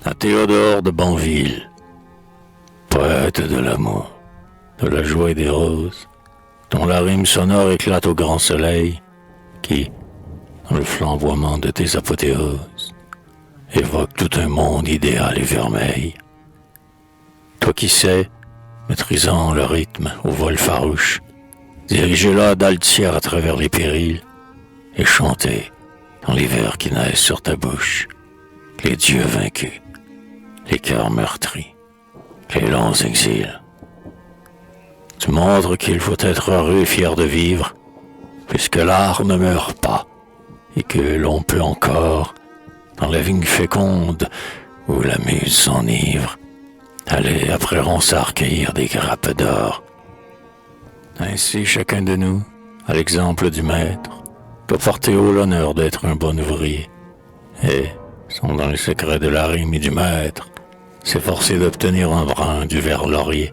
à Théodore de Banville, poète de l'amour, de la joie et des roses, dont la rime sonore éclate au grand soleil, qui, dans le flamboiement de tes apothéoses, évoque tout un monde idéal et vermeil. Toi qui sais, maîtrisant le rythme au vol farouche, diriger la d'altière à travers les périls, et chanter, dans les vers qui naissent sur ta bouche, les dieux vaincus, les cœurs meurtris, les longs exils. Tu montres qu'il faut être heureux et fier de vivre, puisque l'art ne meurt pas, et que l'on peut encore, dans la vigne féconde où la muse s'enivre, aller après Ronsard cueillir des grappes d'or. Ainsi chacun de nous, à l'exemple du maître, doit porter haut l'honneur d'être un bon ouvrier, et, sont dans les secrets de la rime et du maître, s'efforcer d'obtenir un brin du vert laurier.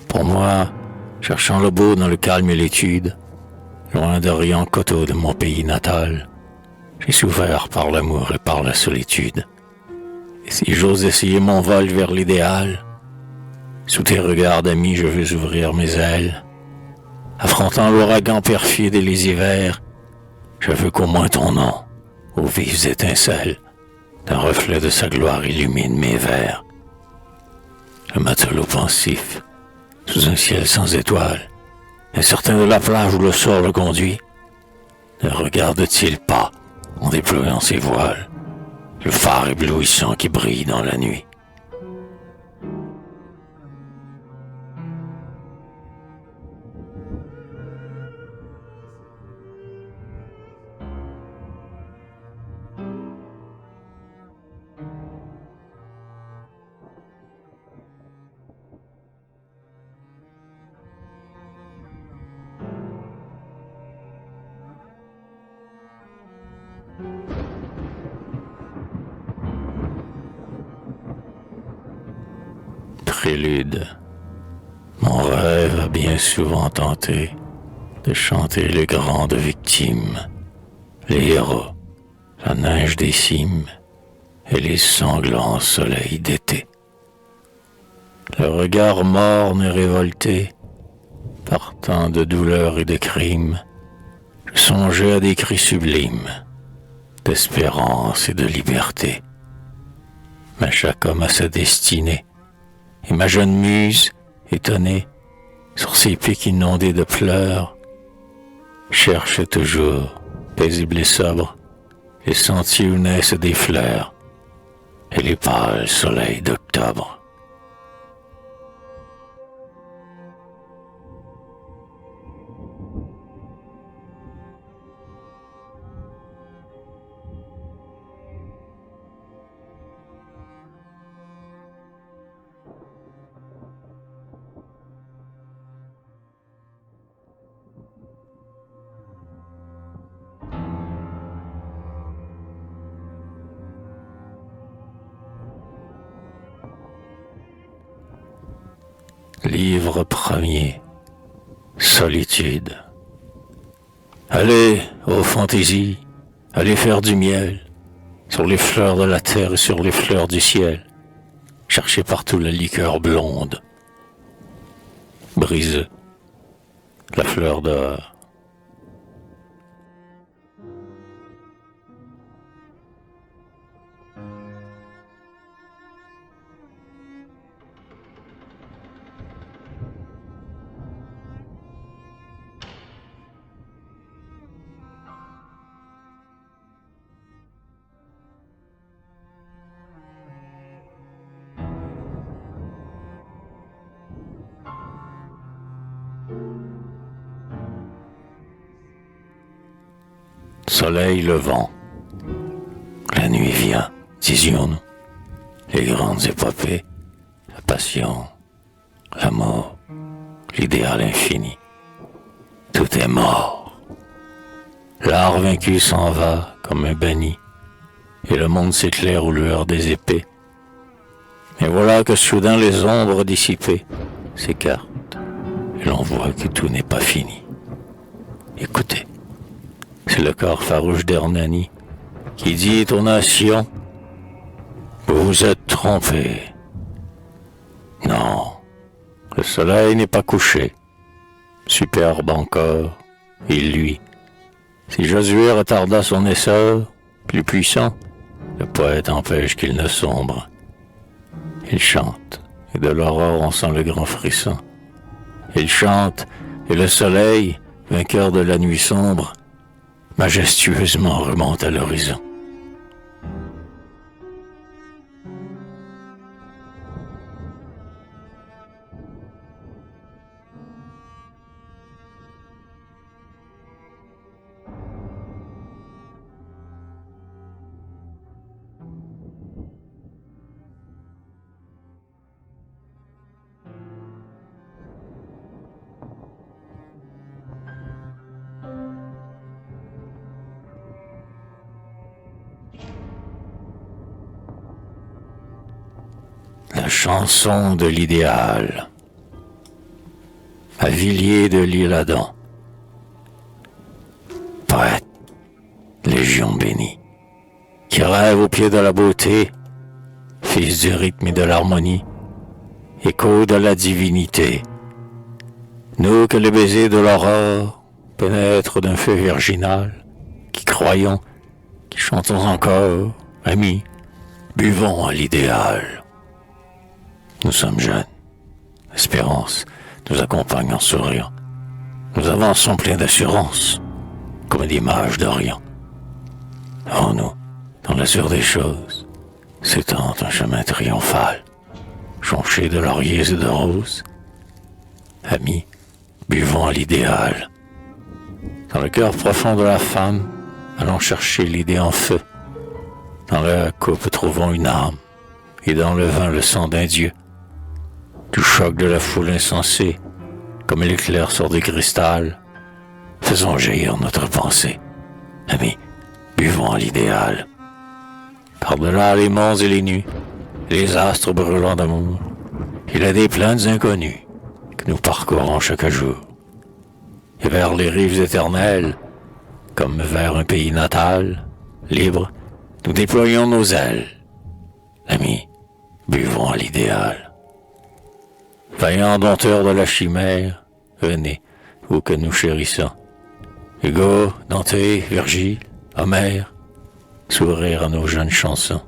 Pour moi, cherchant le beau dans le calme et l'étude, loin de riant coteaux de mon pays natal, j'ai souffert par l'amour et par la solitude. Et si j'ose essayer mon vol vers l'idéal, sous tes regards d'amis je veux ouvrir mes ailes. Affrontant l'ouragan perfide et les hivers, je veux qu'au moins ton nom, aux vives étincelles, d'un reflet de sa gloire illumine mes vers. Le matelot pensif, sous un ciel sans étoiles, incertain de la plage où le sort le conduit, ne regarde-t-il pas, en déployant ses voiles, le phare éblouissant qui brille dans la nuit? Prélude. Mon rêve a bien souvent tenté de chanter les grandes victimes, les héros, la neige des cimes et les sanglants soleils d'été. Le regard morne et révolté, partant de douleur et de crimes, je songeais à des cris sublimes, d'espérance et de liberté. Mais chaque homme a sa destinée, et ma jeune muse, étonnée, sur ses pics inondés de pleurs, cherche toujours, paisible et sobre, les sentiers où naissent des fleurs et les pâles soleils d'octobre. Livre premier. Solitude. Allez, ô fantaisie, allez faire du miel, sur les fleurs de la terre et sur les fleurs du ciel. Cherchez partout la liqueur blonde. Brise la fleur d'or. Soleil levant. La nuit vient, disions-nous. Les grandes épopées, la passion, l'amour, l'idéal infini. Tout est mort. L'art vaincu s'en va comme un banni, et le monde s'éclaire aux lueurs des épées. Mais voilà que soudain les ombres dissipées s'écartent, et l'on voit que tout n'est pas fini. Écoutez. C'est le corps farouche d'Hernani qui dit aux nations: vous trompé. Non, le soleil n'est pas couché. Superbe encore, il luit. Si Josué retarda son essor, plus puissant, le poète empêche qu'il ne sombre. Il chante, et de l'aurore on sent le grand frisson. Il chante, et le soleil, vainqueur de la nuit sombre, majestueusement remonte à l'horizon. La chanson de l'idéal. À Villiers de l'Isle-Adam. Poète, légion bénie, qui rêve au pied de la beauté, fils du rythme et de l'harmonie, écho de la divinité. Nous que les baisers de l'aurore pénètrent d'un feu virginal, qui croyons, qui chantons encore, amis, buvons à l'idéal. Nous sommes jeunes. L'espérance nous accompagne en souriant. Nous avançons pleins d'assurance, comme des mages d'Orient. En nous, dans l'azur des choses, s'étend un chemin triomphal, jonché de lauriers et de roses. Amis, buvons à l'idéal. Dans le cœur profond de la femme, allons chercher l'idée en feu. Dans la coupe trouvons une âme, et dans le vin le sang d'un dieu. Du choc de la foule insensée, comme l'éclair sort du cristal, faisons jaillir notre pensée. Amis, buvons à l'idéal. Par-delà les monts et les nuits, les astres brûlants d'amour, il y a des plaines inconnues que nous parcourons chaque jour. Et vers les rives éternelles, comme vers un pays natal, libre, nous déployons nos ailes. Amis, buvons à l'idéal. Vaillants dompteurs de la chimère, venez, vous que nous chérissons. Hugo, Dante, Virgile, Homère, sourire à nos jeunes chansons.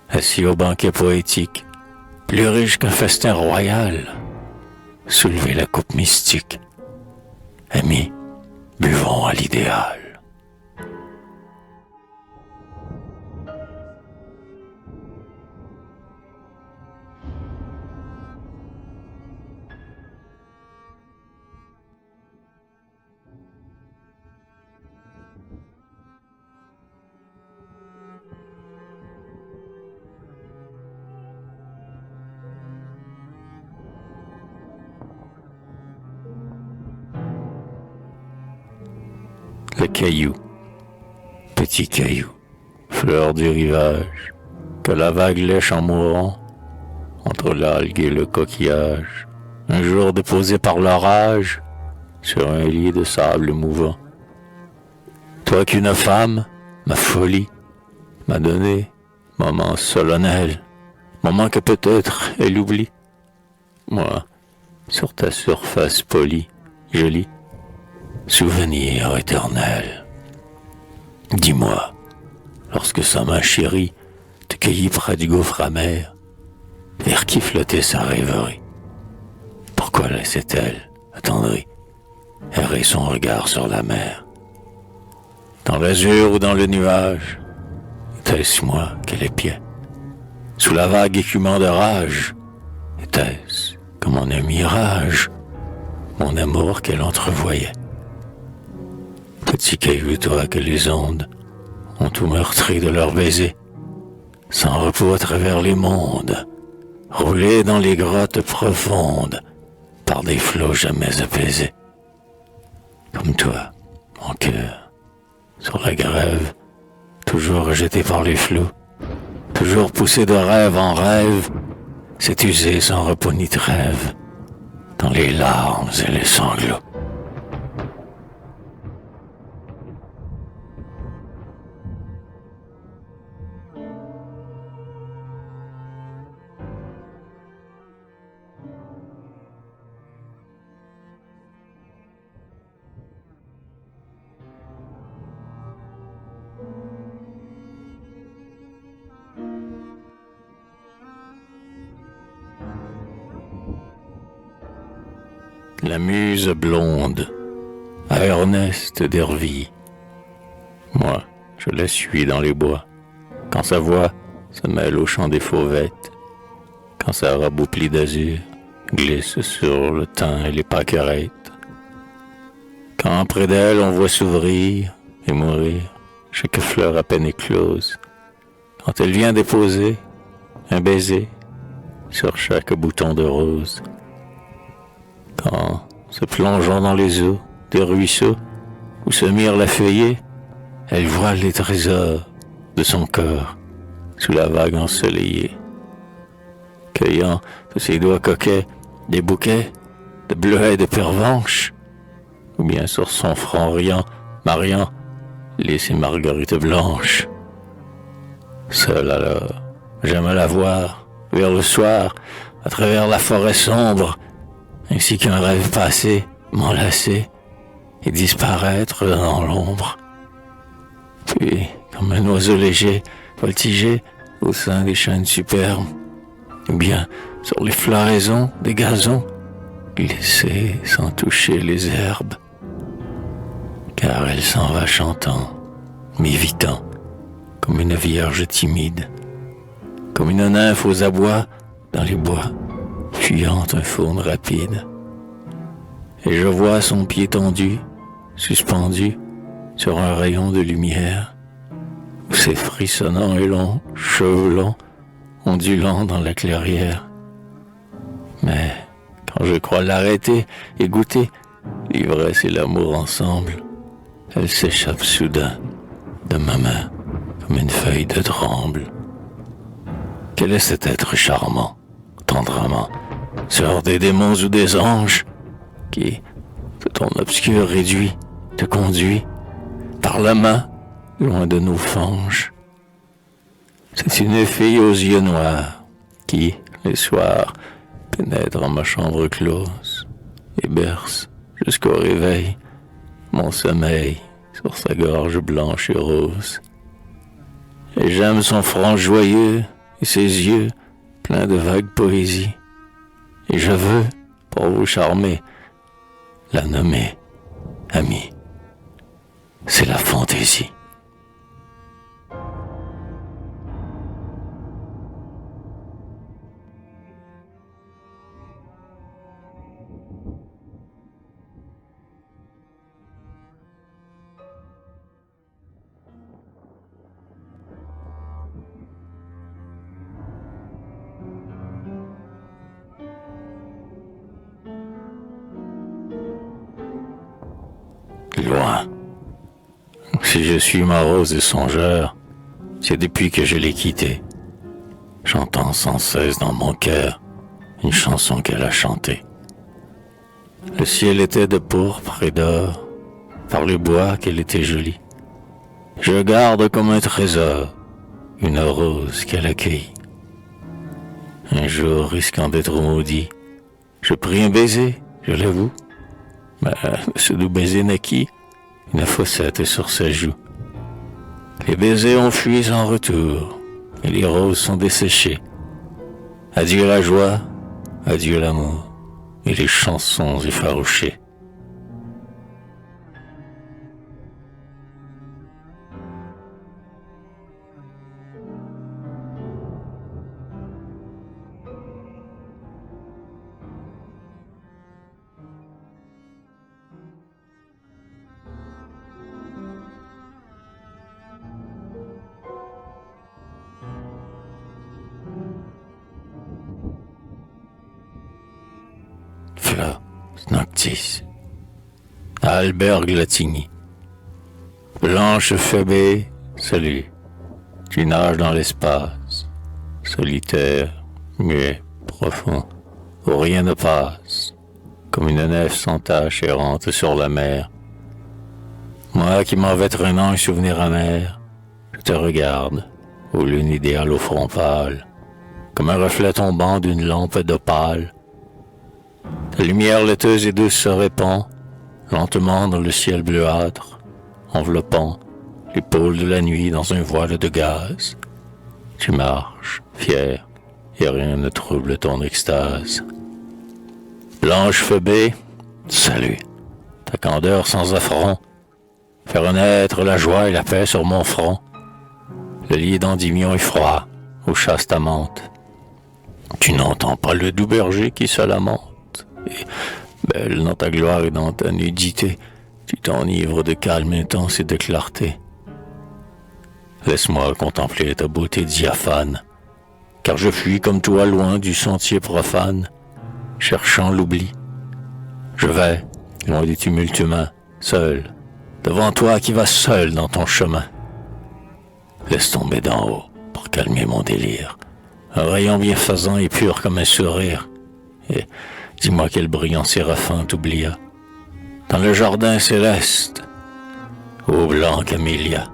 Assis au banquet poétique, plus riche qu'un festin royal, soulevez la coupe mystique. Amis, buvons à l'idéal. Le caillou, petit caillou, fleur du rivage, que la vague lèche en mourant, entre l'algue et le coquillage, un jour déposé par l'orage, sur un lit de sable mouvant. Toi qu'une femme, ma folie, m'a donné, moment solennel, moment que peut-être elle oublie. Moi, sur ta surface polie, jolie, souvenir éternel. Dis-moi, lorsque sa main chérie te cueillit près du gouffre amer, vers qui flottait sa rêverie? Pourquoi laissait-elle, attendrie, errer son regard sur la mer? Dans l'azur ou dans le nuage, était-ce moi qu'elle épiait? Sous la vague écumant de rage, était-ce comme en un mirage, mon amour qu'elle entrevoyait? Petit caillou, toi que les ondes ont tout meurtri de leurs baisers, sans repos à travers les mondes, roulé dans les grottes profondes par des flots jamais apaisés. Comme toi, mon cœur, sur la grève, toujours rejeté par les flots, toujours poussé de rêve en rêve, s'est usé sans repos ni trêve, dans les larmes et les sanglots. la muse blonde, à Ernest d'Hervy. Moi, je la suis dans les bois, quand sa voix se mêle au chant des fauvettes, quand sa robe au pli d'azur glisse sur le thym et les pâquerettes, quand près d'elle on voit s'ouvrir et mourir chaque fleur à peine éclose, quand elle vient déposer un baiser sur chaque bouton de rose, quand, se plongeant dans les eaux des ruisseaux où se mire la feuillée, elle voile les trésors de son corps sous la vague ensoleillée, cueillant de ses doigts coquets des bouquets de bleuets de pervenches, ou bien sur son front riant, mariant ses marguerites blanches. Seule alors, j'aime la voir, vers le soir, à travers la forêt sombre, ainsi qu'un rêve passé, m'enlacer et disparaître dans l'ombre. Puis, comme un oiseau léger, voltiger au sein des chênes superbes, ou bien sur les floraisons des gazons, glisser sans toucher les herbes. Car elle s'en va chantant, m'évitant, comme une vierge timide, comme une nymphe aux abois dans les bois, fuyant un faune rapide. Et je vois son pied tendu, suspendu sur un rayon de lumière, où ses frissonnants et longs cheveux longs ondulant dans la clairière. Mais quand je crois l'arrêter et goûter l'ivresse et l'amour ensemble, elle s'échappe soudain de ma main comme une feuille de tremble. Quel est cet être charmant, tendrement, sort des démons ou des anges, qui, de ton obscur réduit, te conduit par la main loin de nos fanges? C'est une fille aux yeux noirs qui, les soirs, pénètre en ma chambre close et berce jusqu'au réveil mon sommeil sur sa gorge blanche et rose. Et j'aime son front joyeux et ses yeux pleins de vague poésie. Et je veux, pour vous charmer, la nommer amie. C'est la fantaisie. Loin. Si je suis morose et songeur, c'est depuis que je l'ai quittée. J'entends sans cesse dans mon cœur une chanson qu'elle a chantée. Le ciel était de pourpre et d'or, par le bois qu'elle était jolie. Je garde comme un trésor une rose qu'elle accueillit. Un jour, risquant d'être maudit, je pris un baiser, je l'avoue. Mais ce doux baiser naquit une fossette sur sa joue. Les baisers ont fui sans retour, et les roses sont desséchées. Adieu la joie, adieu l'amour, et les chansons effarouchées. Fla, Noctis, Albert Glatigny. Blanche Phébé, salut. Tu nages dans l'espace, solitaire, muet, profond, où rien ne passe, comme une nef sans tache errante sur la mer. Moi qui m'en vais traînant un souvenir amer, je te regarde, aux lunes idéales au front pâle, comme un reflet tombant d'une lampe d'opale. Ta lumière laiteuse et douce se répand lentement dans le ciel bleuâtre, enveloppant les pôles de la nuit dans un voile de gaz. Tu marches, fier, et rien ne trouble ton extase. Blanche Phébé, Salut, ta candeur sans affront, faire renaître la joie et la paix sur mon front. Le lit d'Endymion est froid, aux chaste amante. Tu n'entends pas le doux berger qui se lamente. Et, belle dans ta gloire et dans ta nudité, tu t'enivres de calme intense et de clarté. Laisse-moi contempler ta beauté diaphane, car je fuis comme toi loin du sentier profane, cherchant l'oubli. Je vais, loin du tumulte humain, seul, devant toi qui vas seul dans ton chemin. Laisse tomber d'en haut, pour calmer mon délire, un rayon bienfaisant et pur comme un sourire. Et dis-moi quel brillant séraphin t'oublia, dans le jardin céleste, ô blanc camélia.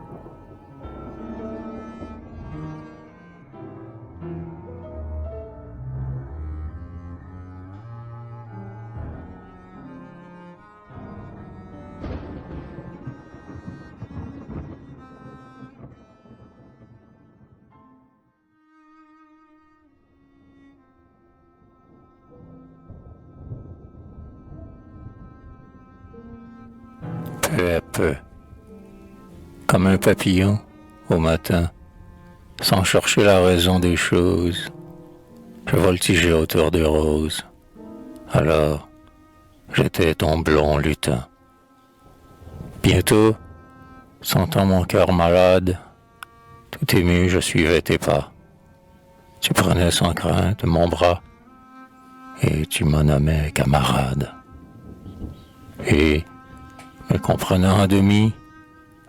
Peu à peu, comme un papillon au matin, sans chercher la raison des choses, je voltigeais autour des roses. Alors, j'étais ton blond lutin. Bientôt, sentant mon cœur malade, tout ému, je suivais tes pas. Tu prenais sans crainte mon bras et tu m'en nommais camarade. Et me comprenant à demi,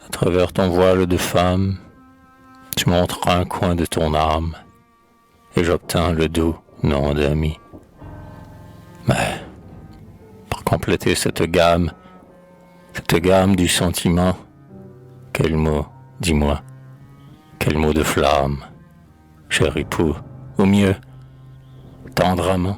à travers ton voile de femme, tu montras un coin de ton âme, et j'obtins le doux nom d'ami. Mais, pour compléter cette gamme du sentiment, quel mot, dis-moi, quel mot de flamme, cher époux, au mieux, tendre amant.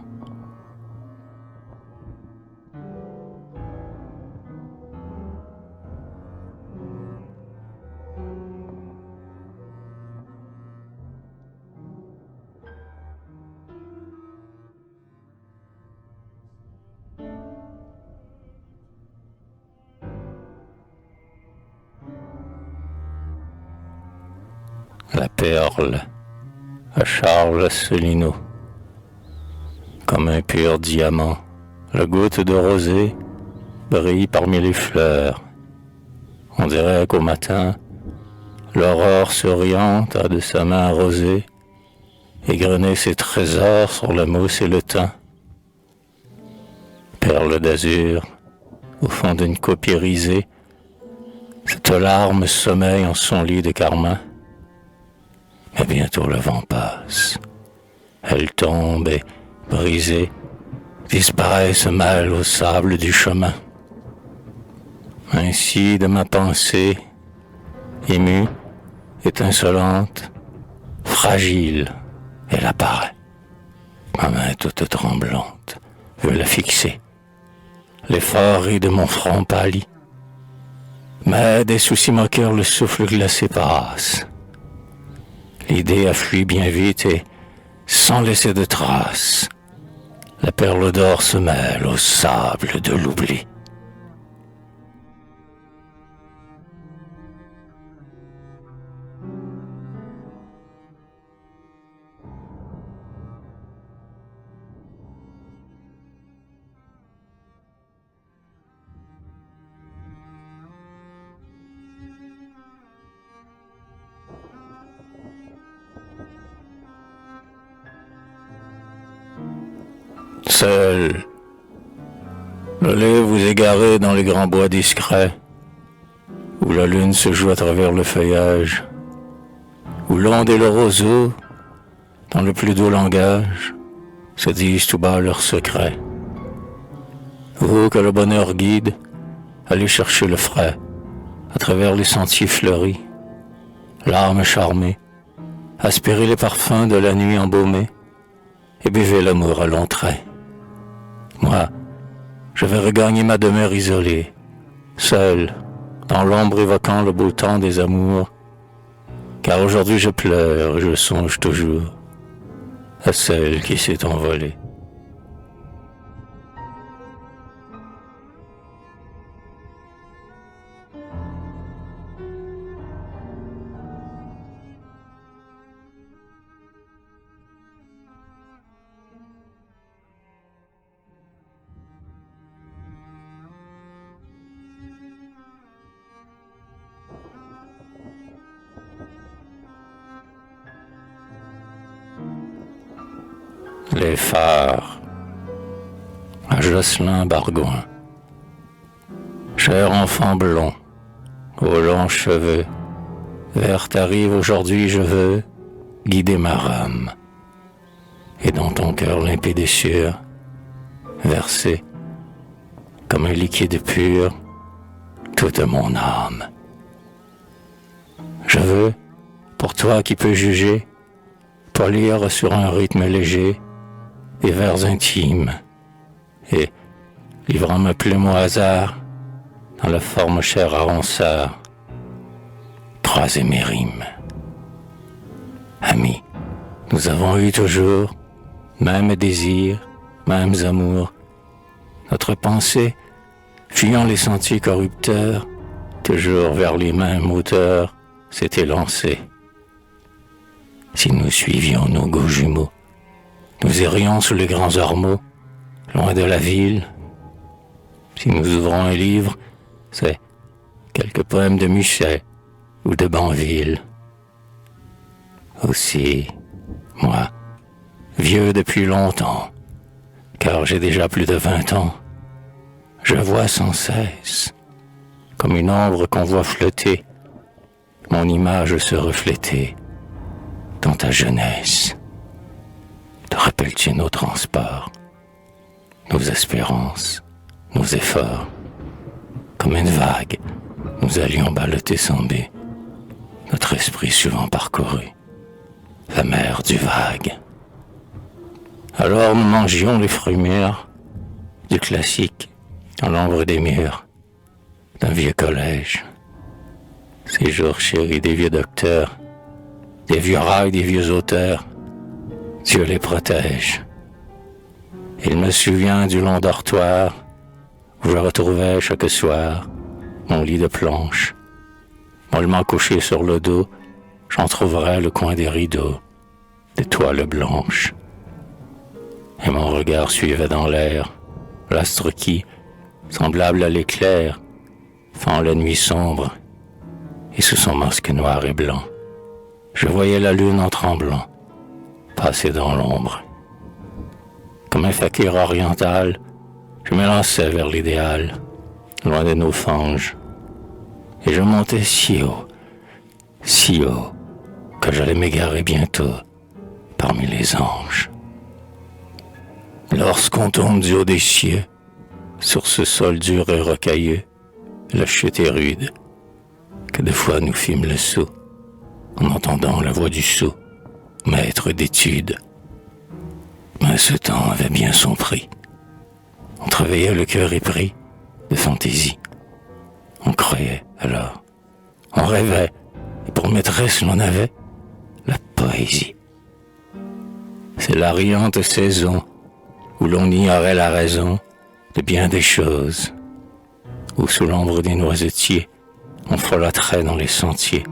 La perle à Charles Asselineau, comme un pur diamant, la goutte de rosée brille parmi les fleurs. On dirait qu'au matin, l'aurore souriante a de sa main rosée égrené ses trésors sur la mousse et le thym. Perle d'azur, au fond d'une coupe irisée, cette larme sommeille en son lit de carmin. Mais bientôt le vent passe. Elle tombe et, brisée, disparaît se mêle au sable du chemin. Ainsi de ma pensée, émue, étincelante, fragile, elle apparaît. Ma main toute tremblante veut la fixer. L'effort rit de mon front pâli. Mais des soucis moqueurs le souffle glacé passe. L'idée a fui bien vite et, sans laisser de traces, la perle d'or se mêle au sable de l'oubli. Seul, allez vous égarer dans les grands bois discrets, où la lune se joue à travers le feuillage, où l'onde et le roseau, dans le plus doux langage, se disent tout bas leurs secrets. Vous que le bonheur guide, allez chercher le frais, à travers les sentiers fleuris, l'âme charmée, aspirez les parfums de la nuit embaumée, et buvez l'amour à longs traits. Moi, je vais regagner ma demeure isolée, seul, dans l'ombre évoquant le beau temps des amours, car aujourd'hui je pleure et je songe toujours à celle qui s'est envolée. les phares, à Jocelyn Bargoin. Cher enfant blond, aux longs cheveux, vers ta rive aujourd'hui je veux guider ma rame, et dans ton cœur limpide et sûr, verser, comme un liquide pur, toute mon âme. Je veux, pour toi qui peux juger, polir sur un rythme léger des vers intimes, et, livrant ma plume au hasard, dans la forme chère à ronsard, croiser mes rimes. Amis, nous avons eu toujours mêmes désirs, mêmes amours. Notre pensée, fuyant les sentiers corrupteurs, toujours vers les mêmes hauteurs, s'était lancée. Si nous suivions nos goûts jumeaux, nous irions sous les grands ormeaux, loin de la ville. Si nous ouvrons un livre, c'est quelques poèmes de Musset ou de Banville. Aussi, moi, vieux depuis longtemps, car j'ai déjà plus de 20 ans, je vois sans cesse, comme une ombre qu'on voit flotter, mon image se refléter dans ta jeunesse. Te rappelles-tu nos transports, nos espérances, nos efforts? Comme une vague, nous allions balloter sans but, notre esprit souvent parcouru, la mer du vague. Alors nous mangions les fruits mûrs du classique dans l'ombre des murs d'un vieux collège. Ces jours chéris des vieux docteurs, des vieux rails des vieux auteurs, Dieu les protège. Il me souvient du long dortoir où je retrouvais chaque soir mon lit de planche. Mollement couché sur le dos, j'entrouverais le coin des rideaux, des toiles blanches. Et mon regard suivait dans l'air l'astre qui, semblable à l'éclair, fend la nuit sombre, et sous son masque noir et blanc, je voyais la lune en tremblant passer dans l'ombre. Comme un fakir oriental, je m'élançais vers l'idéal, loin de nos fanges, et je montais si haut, que j'allais m'égarer bientôt parmi les anges. Lorsqu'on tombe du haut des cieux, sur ce sol dur et rocailleux, la chute est rude, que des fois nous fîmes le saut, en entendant la voix du sot, maître d'études. Mais ce temps avait bien son prix. On travaillait le cœur épris de fantaisie. On croyait alors, on rêvait, et pour maîtresse l'on avait la poésie. C'est la riante saison où l'on ignorait la raison de bien des choses, où sous l'ombre des noisetiers, on folâtrait dans les sentiers,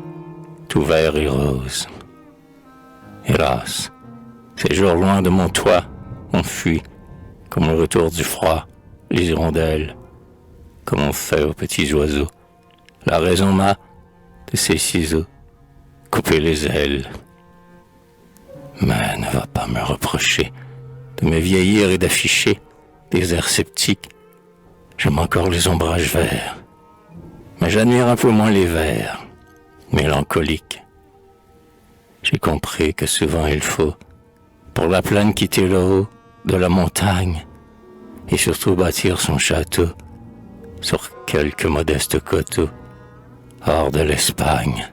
tout vert et rose. Hélas, ces jours loin de mon toit, on fuit, comme le retour du froid, les hirondelles, comme on fait aux petits oiseaux. La raison m'a, de ses ciseaux, coupé les ailes. Mais ne va pas me reprocher de me vieillir et d'afficher des airs sceptiques. J'aime encore les ombrages verts, mais j'admire un peu moins les vers, mélancoliques. J'ai compris que souvent il faut, pour la plaine quitter le haut de la montagne, et surtout bâtir son château sur quelques modestes coteaux, hors de l'Espagne.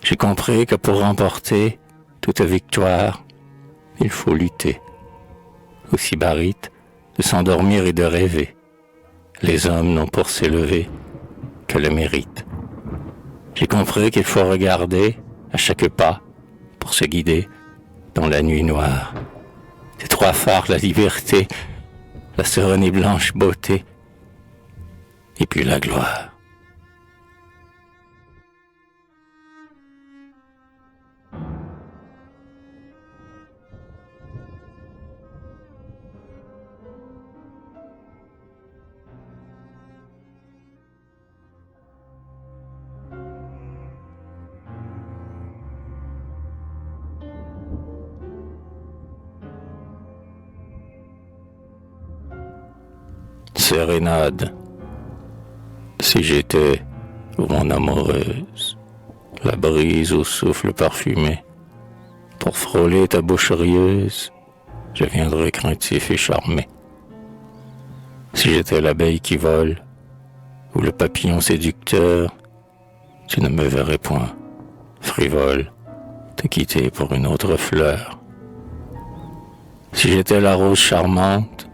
J'ai compris que pour remporter toute victoire, il faut lutter. Au sybarite, de s'endormir et de rêver. Les hommes n'ont pour s'élever que le mérite. J'ai compris qu'il faut regarder à chaque pas pour se guider dans la nuit noire. Ces trois phares, la liberté, la sereine et blanche beauté, et puis la gloire. sérénade. Si j'étais, mon amoureuse, la brise au souffle parfumé, pour frôler ta bouche rieuse, je viendrais craintif et charmé. Si j'étais l'abeille qui vole, ou le papillon séducteur, tu ne me verrais point, frivole, te quitter pour une autre fleur. Si j'étais la rose charmante,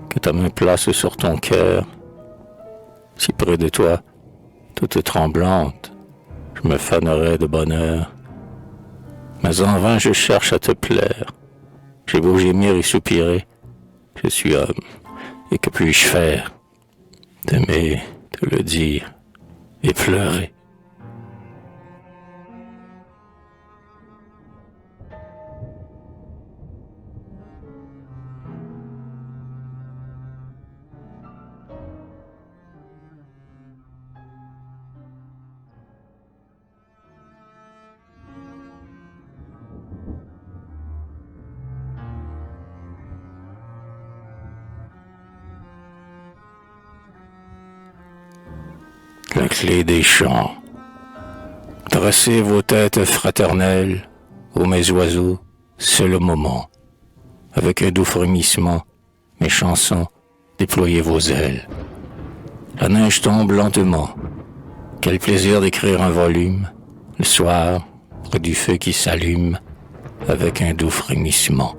que ta main place sur ton cœur, si près de toi, toute tremblante, je me fanerais de bonheur. Mais en vain je cherche à te plaire, j'ai beau gémir et soupirer, je suis homme, et que puis-je faire? T'aimer, te le dire, et pleurer. La clé des champs. Dressez vos têtes fraternelles, ô mes oiseaux, c'est le moment. Avec un doux frémissement, mes chansons, déployez vos ailes. La neige tombe lentement. Quel plaisir d'écrire un volume, le soir, près du feu qui s'allume, avec un doux frémissement.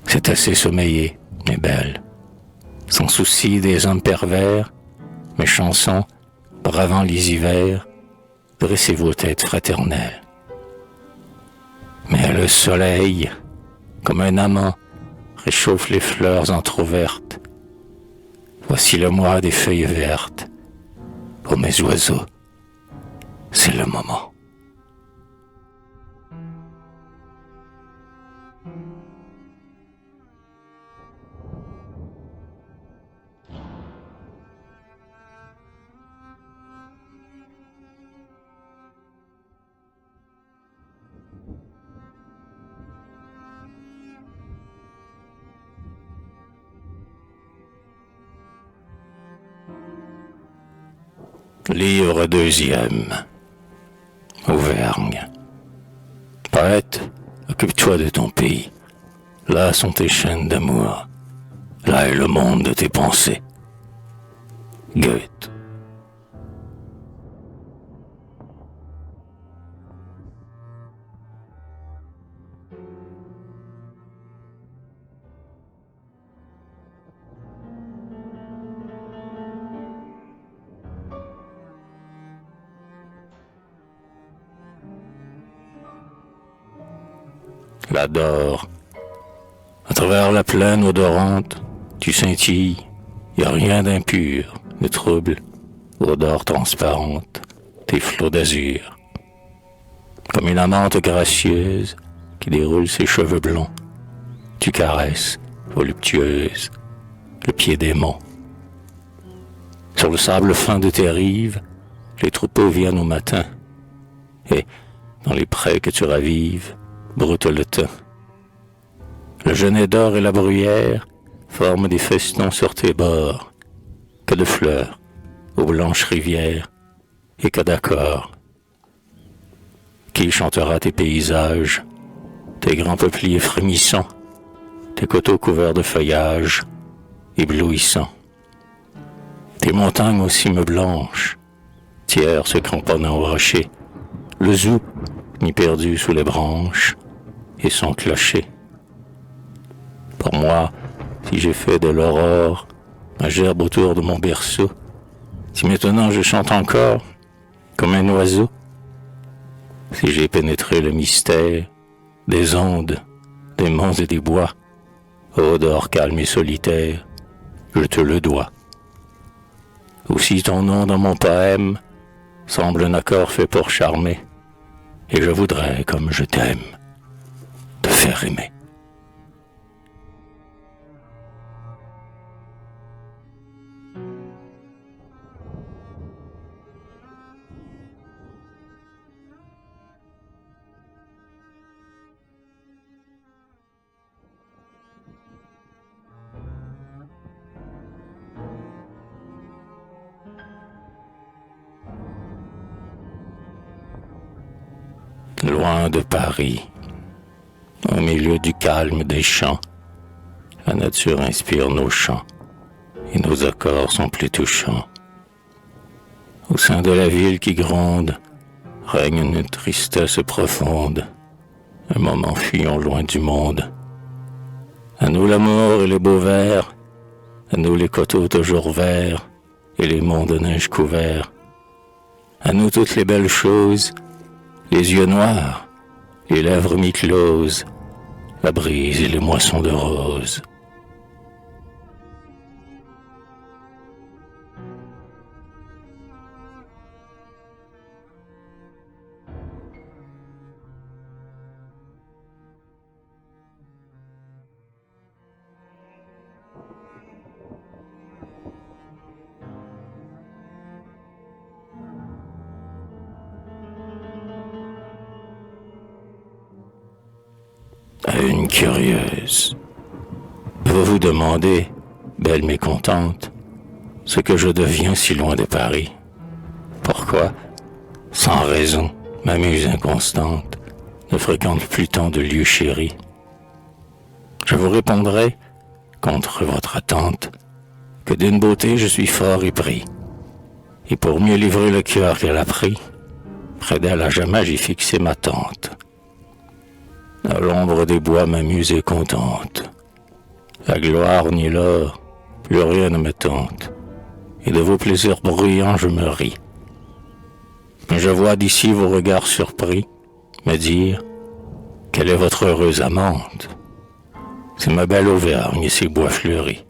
C'est assez sommeillé, mes belles. Sans souci des hommes pervers, mes chansons, bravant les hivers, dressez vos têtes fraternelles. Mais le soleil, comme un amant, réchauffe les fleurs entr'ouvertes. Voici le mois des feuilles vertes. Ô mes oiseaux, c'est le moment. Livre deuxième. Auvergne. Poète, occupe-toi de ton pays. Là sont tes chaînes d'amour. Là est le monde de tes pensées. Goethe. L'adore. À travers la plaine odorante, tu scintilles, y a rien d'impur, de trouble, odeur transparente, tes flots d'azur. Comme une amante gracieuse qui déroule ses cheveux blonds, tu caresses, voluptueuse, le pied des monts. Sur le sable fin de tes rives, les troupeaux viennent au matin, et, dans les prés que tu ravives, broute le thym. Le genêt d'or et la bruyère forment des festons sur tes bords, que de fleurs aux blanches rivières et que d'accords. Qui chantera tes paysages, tes grands peupliers frémissants, tes coteaux couverts de feuillages éblouissants, tes montagnes aux cimes blanches, tiers se cramponnant au rocher, le zou mis perdu sous les branches et son clocher. Pour moi, si j'ai fait de l'aurore un gerbe autour de mon berceau, si maintenant je chante encore comme un oiseau, si j'ai pénétré le mystère des ondes, des monts et des bois, ô dehors calme et solitaire, je te le dois. Aussi ton nom dans mon poème semble un accord fait pour charmer, et je voudrais, comme je t'aime, te faire aimer. loin de Paris, au milieu du calme des champs, la nature inspire nos chants, et nos accords sont plus touchants. Au sein de la ville qui gronde, règne une tristesse profonde, un moment fuyant loin du monde. À nous l'amour et les beaux vers, à nous les coteaux toujours verts, et les monts de neige couverts. À nous toutes les belles choses, les yeux noirs, les lèvres mi-closes, la brise et les moissons de roses. À une curieuse. Vous vous demandez, belle mécontente, ce que je deviens si loin de Paris. Pourquoi, sans raison, ma muse inconstante ne fréquente plus tant de lieux chéris? Je vous répondrai, contre votre attente, que d'une beauté je suis fort épris, et pour mieux livrer le cœur qu'elle a pris, près d'elle à jamais j'ai fixé ma tente. À l'ombre des bois ma muse est contente. La gloire ni l'or, plus rien ne me tente. Et de vos plaisirs bruyants je me ris. Mais je vois d'ici vos regards surpris me dire: quelle est votre heureuse amante? C'est ma belle Auvergne et ses bois fleuris.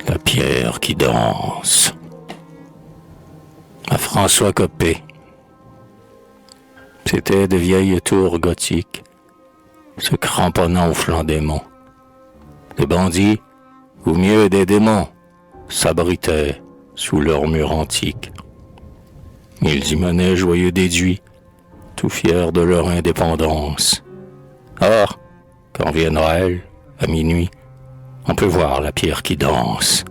La pierre qui danse. À François Copé. C'étaient de vieilles tours gothiques, se cramponnant au flanc des monts. Des bandits, ou mieux des démons, s'abritaient sous leurs murs antiques. Ils y menaient joyeux déduits, tout fiers de leur indépendance. Or, quand vient Noël, à minuit, on peut voir la pierre qui danse.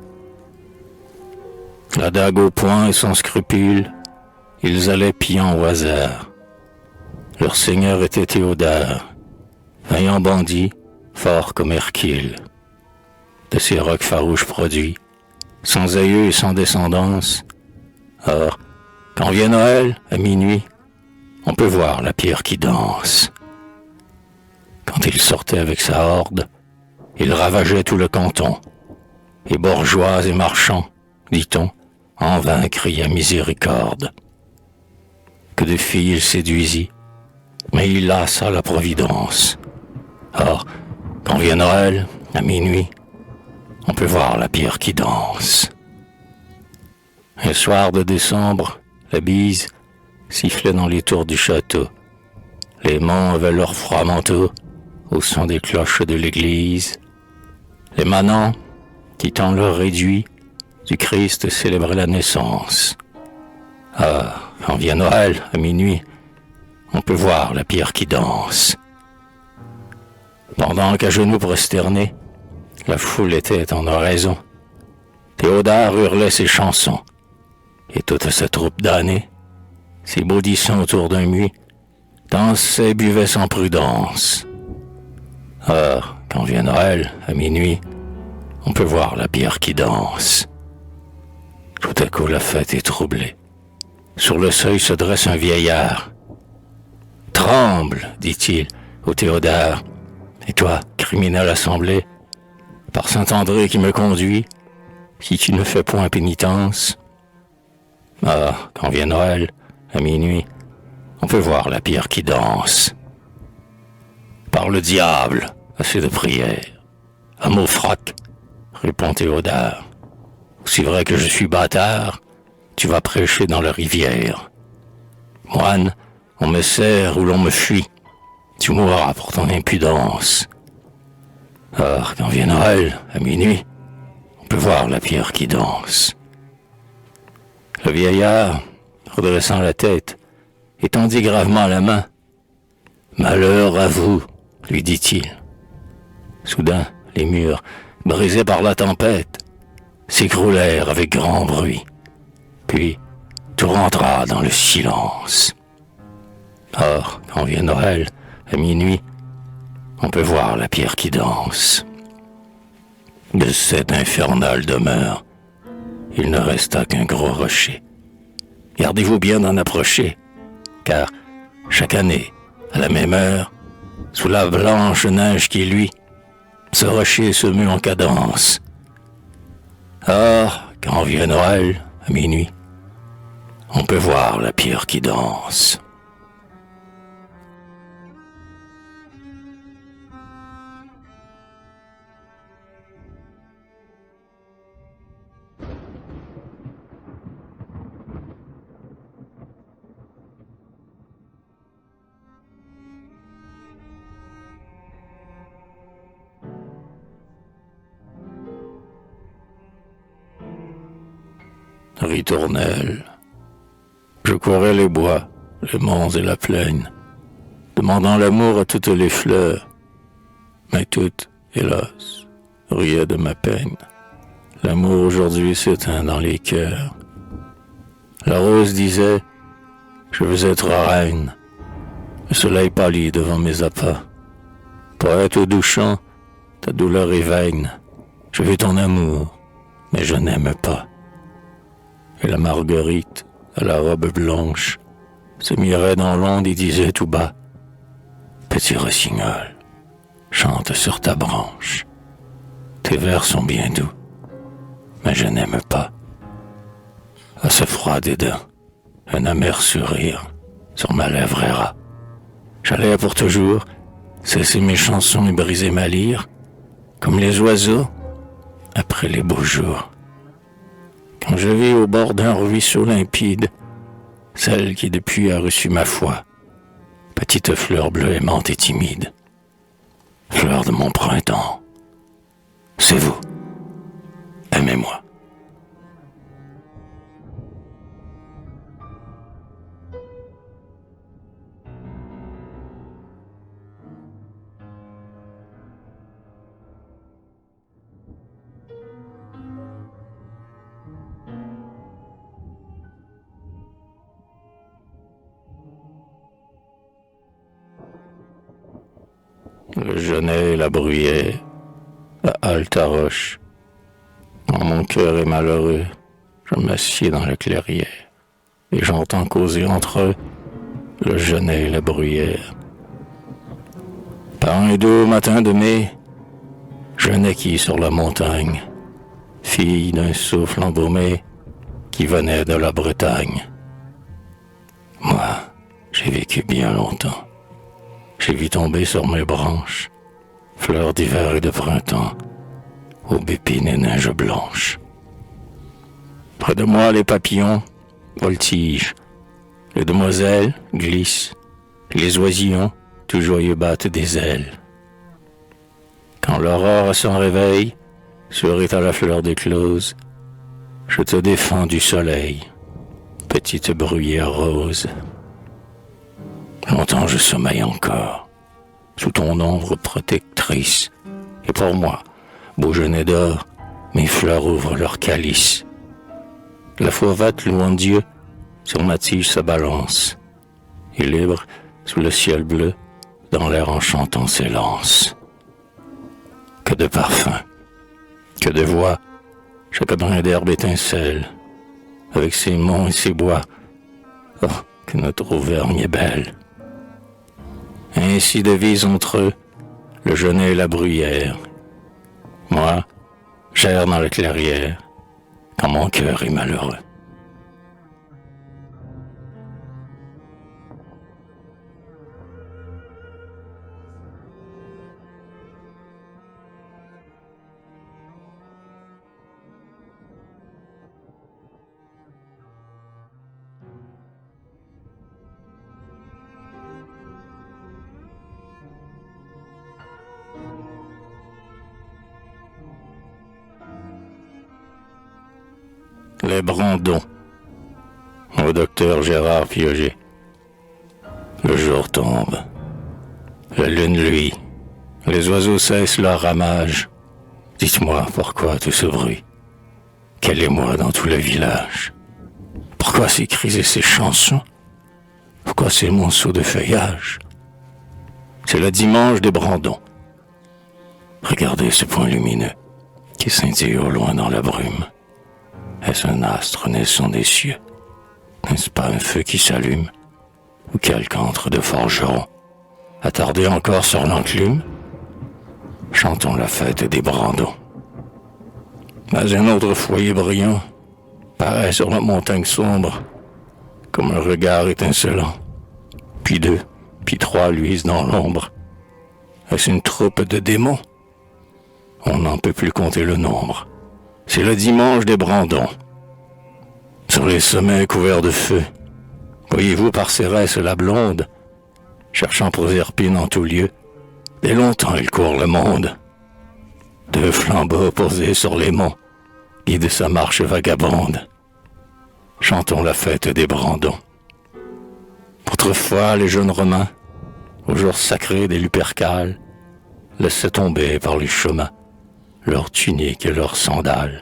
La dague au poing et sans scrupule, ils allaient pillant au hasard. Leur seigneur était Théodore, vaillant bandit, fort comme Hercule. De ces rocs farouches produits, sans aïeux et sans descendance. Or, quand vient Noël, à minuit, on peut voir la pierre qui danse. Quand il sortait avec sa horde, il ravageait tout le canton, et bourgeois et marchands, dit-on, en vain criaient miséricorde. Que de filles il séduisit, mais il lassa la providence. Or, quand vient Noël, à minuit, on peut voir la pierre qui danse. Un soir de décembre, la bise sifflait dans les tours du château. Les monts avaient leur froid manteau au son des cloches de l'église. Les manants, quittant leur réduit, du Christ célébraient la naissance. Ah, quand vient Noël, à minuit, on peut voir la pierre qui danse. Pendant qu'à genoux prosternés, la foule était en oraison, Théodore hurlait ses chansons, et toute cette troupe damnée, ses maudissants autour d'un muet, dansaient et buvaient sans prudence. Or, quand vient Noël, à minuit, on peut voir la pierre qui danse. Tout à coup, la fête est troublée. Sur le seuil se dresse un vieillard. « Tremble, dit-il au Théodore, et toi, criminel assemblé, par Saint-André qui me conduit, si tu ne fais point pénitence. Ah, quand vient Noël, à minuit, on peut voir la pierre qui danse. Par le diable, assez de prière. Un mot frac, répond Théodore. Aussi vrai que je suis bâtard, tu vas prêcher dans la rivière. Moine, on me serre ou l'on me fuit. Tu mourras pour ton impudence. Or, quand vient Noël, à minuit, on peut voir la pierre qui danse. Le vieillard, redressant la tête, étendit gravement la main. Malheur à vous, lui dit-il. Soudain, les murs, brisés par la tempête, s'écroulèrent avec grand bruit. Puis, tout rentra dans le silence. Or, quand vient Noël, à minuit, on peut voir la pierre qui danse. De cette infernale demeure, il ne resta qu'un gros rocher. Gardez-vous bien d'en approcher, car chaque année, à la même heure, sous la blanche neige qui luit, ce rocher se meut en cadence. Or, quand vient Noël, à minuit, on peut voir la pierre qui danse. Ritournelle. Je courais les bois, les monts et la plaine, demandant l'amour à toutes les fleurs, mais toutes, hélas, riaient de ma peine. L'amour aujourd'hui s'éteint dans les cœurs. La rose disait, je veux être reine. Le soleil pâlit devant mes appas. Poète au doux chant, ta douleur est vaine. Je veux ton amour, mais je n'aime pas. Et la marguerite, à la robe blanche, se mirait dans l'onde et disait tout bas, petit rossignol, chante sur ta branche. Tes vers sont bien doux, mais je n'aime pas. À ce froid dédain, un amer sourire sur ma lèvre erra. J'allais pour toujours cesser mes chansons et briser ma lyre, comme les oiseaux après les beaux jours. Quand je vis au bord d'un ruisseau limpide, celle qui depuis a reçu ma foi, petite fleur bleue aimante et timide, fleur de mon printemps, c'est vous, aimez-moi. Le genêt et la bruyère, la halte à roche. Quand mon cœur est malheureux, je m'assieds dans la clairière et j'entends causer entre eux le genêt et la bruyère. Par un doux matin de mai, je naquis sur la montagne, fille d'un souffle embaumé qui venait de la Bretagne. Moi, j'ai vécu bien longtemps. J'ai vu tomber sur mes branches fleurs d'hiver et de printemps, aubépines et neiges blanches. Près de moi, les papillons voltigent, les demoiselles glissent, les oisillons tout joyeux battent des ailes. Quand l'aurore à son réveil sourit à la fleur d'éclose, je te défends du soleil, petite bruyère rose. Longtemps je sommeille encore, sous ton ombre protectrice, et pour moi, beau genêt d'or, mes fleurs ouvrent leur calice. La fauvette louant Dieu, sur ma tige se balance, et libre, sous le ciel bleu, dans l'air enchantant s'élance. Que de parfums, que de voix, chaque brin d'herbe étincelle, avec ses monts et ses bois, oh, que notre Auvergne est belle. Ainsi devise entre eux le genêt et la bruyère. Moi, j'erre dans la clairière, quand mon cœur est malheureux. des Brandon, au docteur Gérard Piaget. Le jour tombe, la lune luit, les oiseaux cessent leur ramage. Dites-moi pourquoi tout ce bruit? Quel émoi dans tout le village? Pourquoi ces cris et ces chansons? Pourquoi ces monceaux de feuillage? C'est le dimanche des Brandons. Regardez ce point lumineux qui scintille au loin dans la brume. Est-ce un astre naissant des cieux? N'est-ce pas un feu qui s'allume? Ou quelque antre de forgeron attardé encore sur l'enclume? Chantons la fête des Brandons. Mais un autre foyer brillant paraît sur la montagne sombre, comme un regard étincelant. Puis deux, puis trois luisent dans l'ombre. Est-ce une troupe de démons? On n'en peut plus compter le nombre. C'est le dimanche des Brandons. Sur les sommets couverts de feu, voyez-vous par Cérès la blonde, cherchant Proserpine en tout lieu. Dès longtemps il court le monde. Deux flambeaux posés sur les monts guident sa marche vagabonde. Chantons la fête des Brandons. Autrefois, les jeunes Romains, au jour sacré des Lupercales, laissaient tomber par les chemins leurs tuniques et leurs sandales.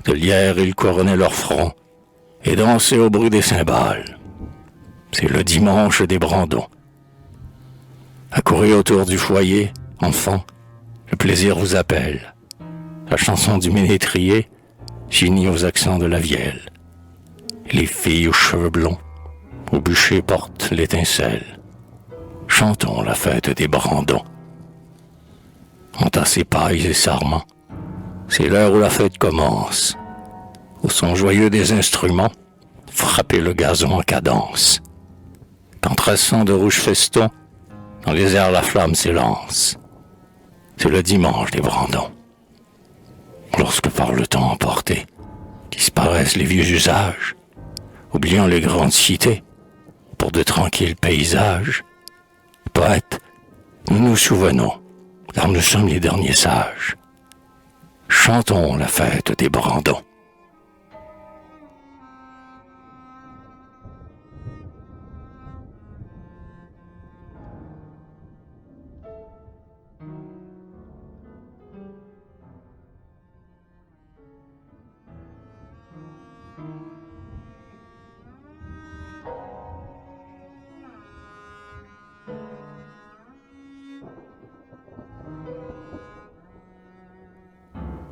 De lierre, ils couronnaient leur front et dansaient au bruit des cymbales. C'est le dimanche des Brandons. Accourez autour du foyer, enfants, le plaisir vous appelle. La chanson du ménétrier finit aux accents de la vielle. Les filles aux cheveux blonds, au bûcher portent l'étincelle. Chantons la fête des Brandons. Entassez pailles et sarments, c'est l'heure où la fête commence. Au son joyeux des instruments, frappez le gazon en cadence. Quand traçant de rouges festons, dans les airs la flamme s'élance. C'est le dimanche des Brandons. Lorsque par le temps emporté, disparaissent les vieux usages, oubliant les grandes cités, pour de tranquilles paysages, poètes, nous nous souvenons, car nous sommes les derniers sages. Chantons la fête des Brandons.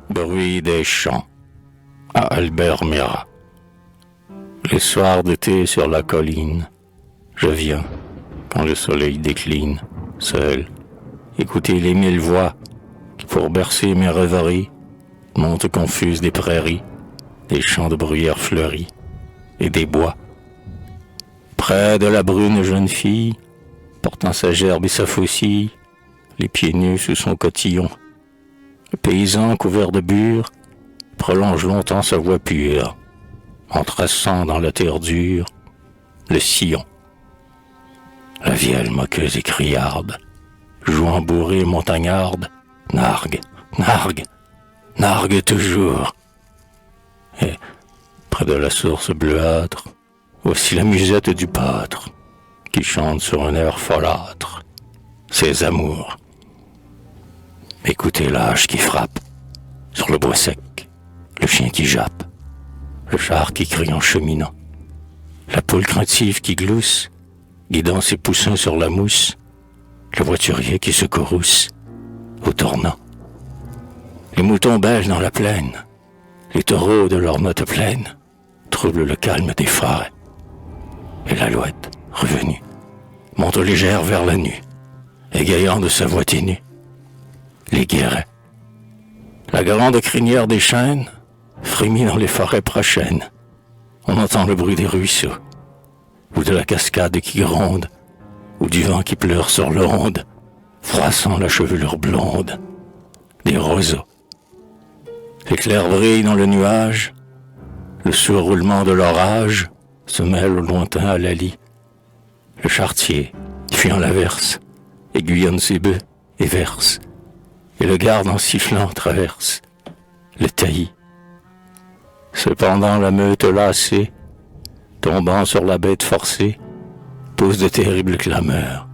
Bruit des champs à Albert Mira. Les soirs d'été sur la colline, je viens, quand le soleil décline, seul, écouter les mille voix qui, pour bercer mes rêveries, montent confuses des prairies, des champs de bruyères fleuries et des bois. Près de la brune jeune fille, portant sa gerbe et sa faucille, les pieds nus sous son cotillon, le paysan couvert de bure prolonge longtemps sa voix pure, en traçant dans la terre dure le sillon. La vieille moqueuse et criarde, jouant bourrée montagnarde, nargue, nargue, nargue toujours. Et près de la source bleuâtre, voici la musette du pâtre, qui chante sur un air folâtre ses amours. Écoutez l'âge qui frappe sur le bois sec, le chien qui jappe, le char qui crie en cheminant, la poule craintive qui glousse, guidant ses poussins sur la mousse, le voiturier qui se courrouce au tournant, les moutons belges dans la plaine, les taureaux de leur note pleine troublent le calme des forêts, et l'alouette, revenue, monte légère vers la nue, égayant de sa voix ténue les guérets. La grande crinière des chênes frémit dans les forêts prochaines. On entend le bruit des ruisseaux, ou de la cascade qui gronde, ou du vent qui pleure sur l'onde, froissant la chevelure blonde des roseaux. L'éclair brille dans le nuage, le sourd roulement de l'orage se mêle au lointain à la lie. Le charretier, fuyant l'averse, aiguillonne ses bœufs et verse, et le garde en sifflant traverse le taillis. Cependant la meute lassée, tombant sur la bête forcée, pousse de terribles clameurs,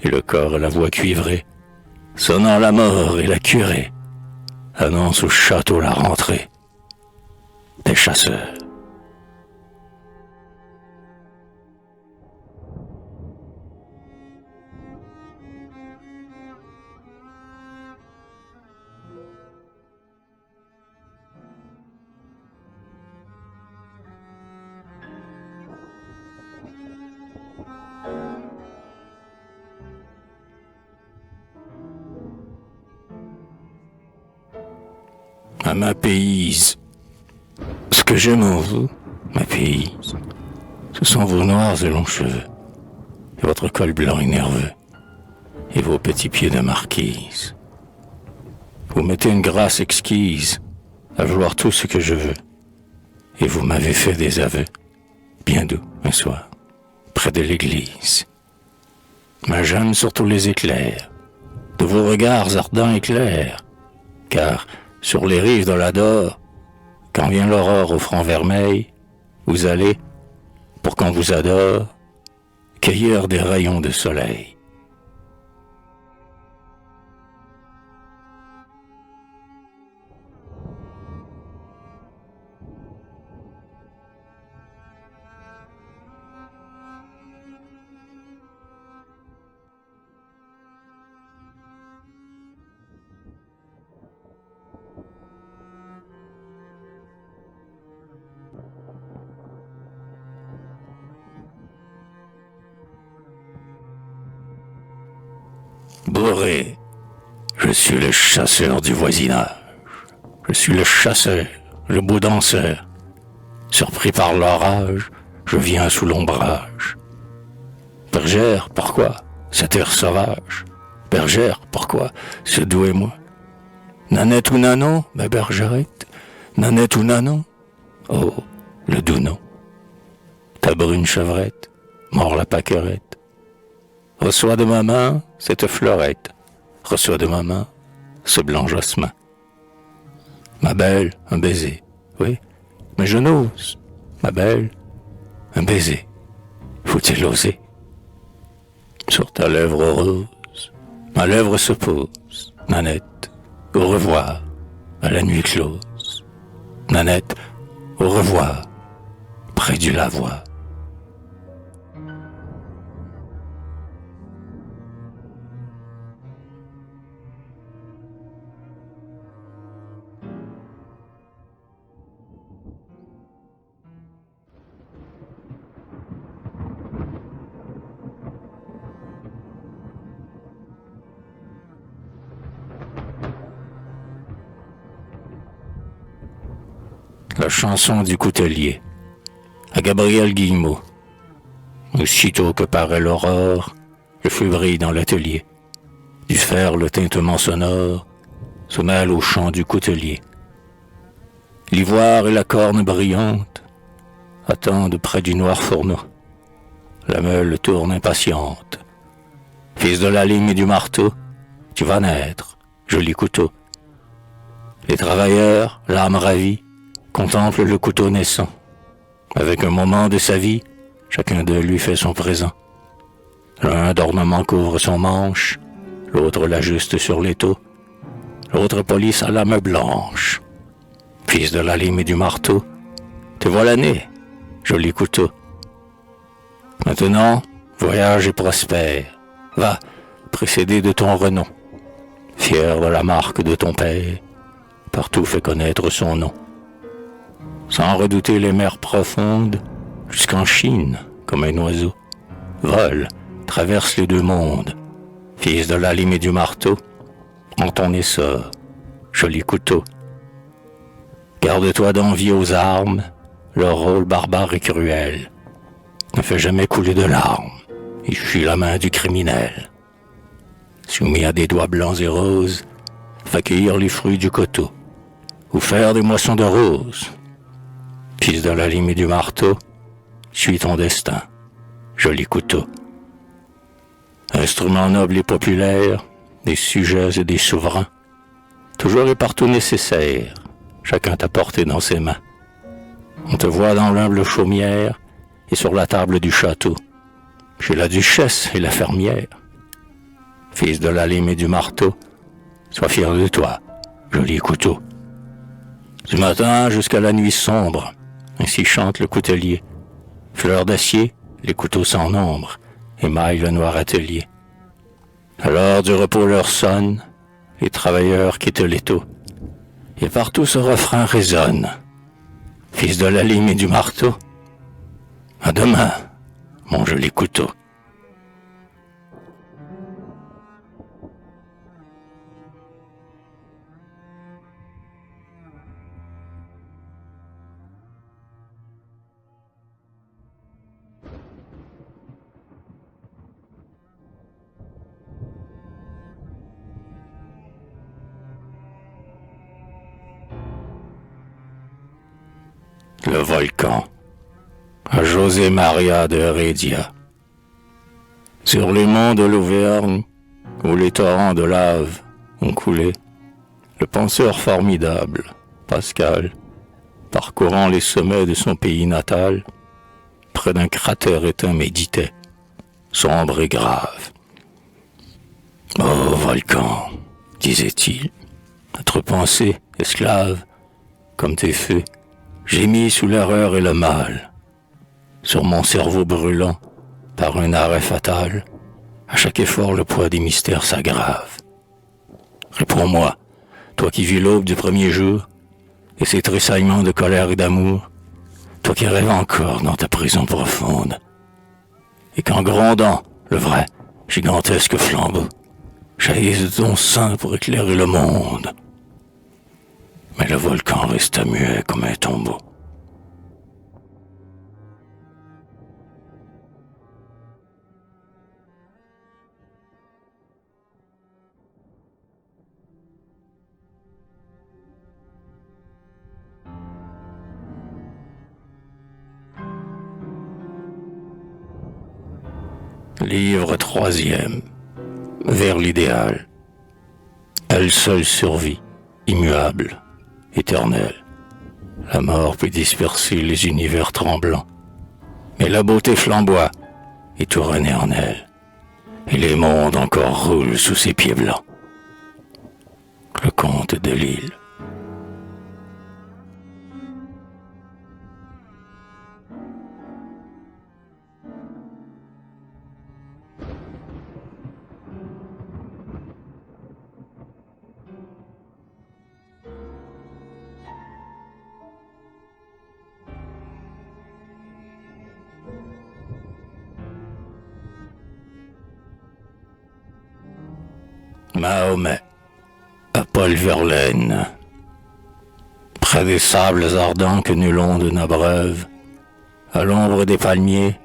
et le corps et la voix cuivrée, sonnant la mort et la curée, annonce au château la rentrée des chasseurs. À ma payse, ce que j'aime en vous, ma payse, ce sont vos noirs et longs cheveux, et votre col blanc et nerveux, et vos petits pieds de marquise. Vous mettez une grâce exquise à vouloir tout ce que je veux, et vous m'avez fait des aveux, bien doux un soir, près de l'église. Ma j'aime surtout les éclairs, de vos regards ardents et clairs, car sur les rives de l'Adore, quand vient l'aurore au front vermeil, vous allez, pour qu'on vous adore, cueillir des rayons de soleil. Boré, je suis le chasseur du voisinage. Je suis le chasseur, le beau danseur. Surpris par l'orage, je viens sous l'ombrage. Bergère, pourquoi cet air sauvage? Bergère, pourquoi ce doux émoi? Nanette ou Nanon, ma bergerette? Nanette ou Nanon? Oh, le doux nom. Ta brune chevrette, mord la paquerette. Reçois de ma main cette fleurette, reçois de ma main ce blanc jasmin. Ma belle, un baiser, oui, mais je n'ose, ma belle, un baiser, faut-il oser? Sur ta lèvre rose, ma lèvre se pose, Nanette, au revoir, à la nuit close. Nanette, au revoir, près du lavoir. La chanson du coutelier, à Gabriel Guillemot. Aussitôt que paraît l'aurore, le feu brille dans l'atelier. Du fer, le tintement sonore se mêle au chant du coutelier. L'ivoire et la corne brillante attendent près du noir fourneau. La meule tourne impatiente. Fils de la lime et du marteau, tu vas naître, joli couteau. Les travailleurs, l'âme ravie, contemple le couteau naissant. Avec un moment de sa vie, chacun d'eux lui fait son présent. L'un d'ornement couvre son manche, l'autre l'ajuste sur l'étau, l'autre polit sa lame blanche. Fils de la lime et du marteau, te voilà né, joli couteau. Maintenant, voyage et prospère, va, précédé de ton renom. Fier de la marque de ton père, partout fait connaître son nom. Sans redouter les mers profondes, jusqu'en Chine, comme un oiseau, vole, traverse les deux mondes. Fils de la lime et du marteau, prends ton essor, joli couteau. Garde-toi d'envie aux armes, leur rôle barbare et cruel. Ne fais jamais couler de larmes, et fuis la main du criminel. Soumis à des doigts blancs et roses, fais cueillir les fruits du coteau, ou faire des moissons de roses. Fils de la lime et du marteau, suis ton destin, joli couteau. Instrument noble et populaire, des sujets et des souverains, toujours et partout nécessaire, chacun t'a porté dans ses mains. On te voit dans l'humble chaumière et sur la table du château, chez la duchesse et la fermière. Fils de la lime et du marteau, sois fier de toi, joli couteau. Du matin jusqu'à la nuit sombre, ainsi chante le coutelier. Fleurs d'acier, les couteaux sans nombre, émaillent le noir atelier. À l'heure du repos leur sonne, les travailleurs quittent l'étau, et partout ce refrain résonne. Fils de la lime et du marteau, à demain, mon joli couteau. Le volcan, à José Maria de Heredia. Sur les monts de l'Auvergne, où les torrents de lave ont coulé, le penseur formidable, Pascal, parcourant les sommets de son pays natal, près d'un cratère éteint méditait, sombre et grave. « Oh, volcan, disait-il, notre pensée, esclave, comme tes feux, gémit sous l'erreur et le mal. Sur mon cerveau brûlant, par un arrêt fatal, à chaque effort le poids des mystères s'aggrave. Réponds-moi, toi qui vis l'aube du premier jour, et ses tressaillements de colère et d'amour, toi qui rêves encore dans ta prison profonde, et qu'en grondant, le vrai, gigantesque flambeau, jaillisse de ton sein pour éclairer le monde. Mais le volcan resta muet comme un tombeau. Livre troisième. Vers l'idéal. Elle seule survit, immuable, éternelle. La mort peut disperser les univers tremblants, mais la beauté flamboie et tout renaît en elle, et les mondes encore roulent sous ses pieds blancs. Le comte de Lille. Mahomet, à Paul Verlaine. Près des sables ardents que nulle onde n'abreuve, à l'ombre des palmiers,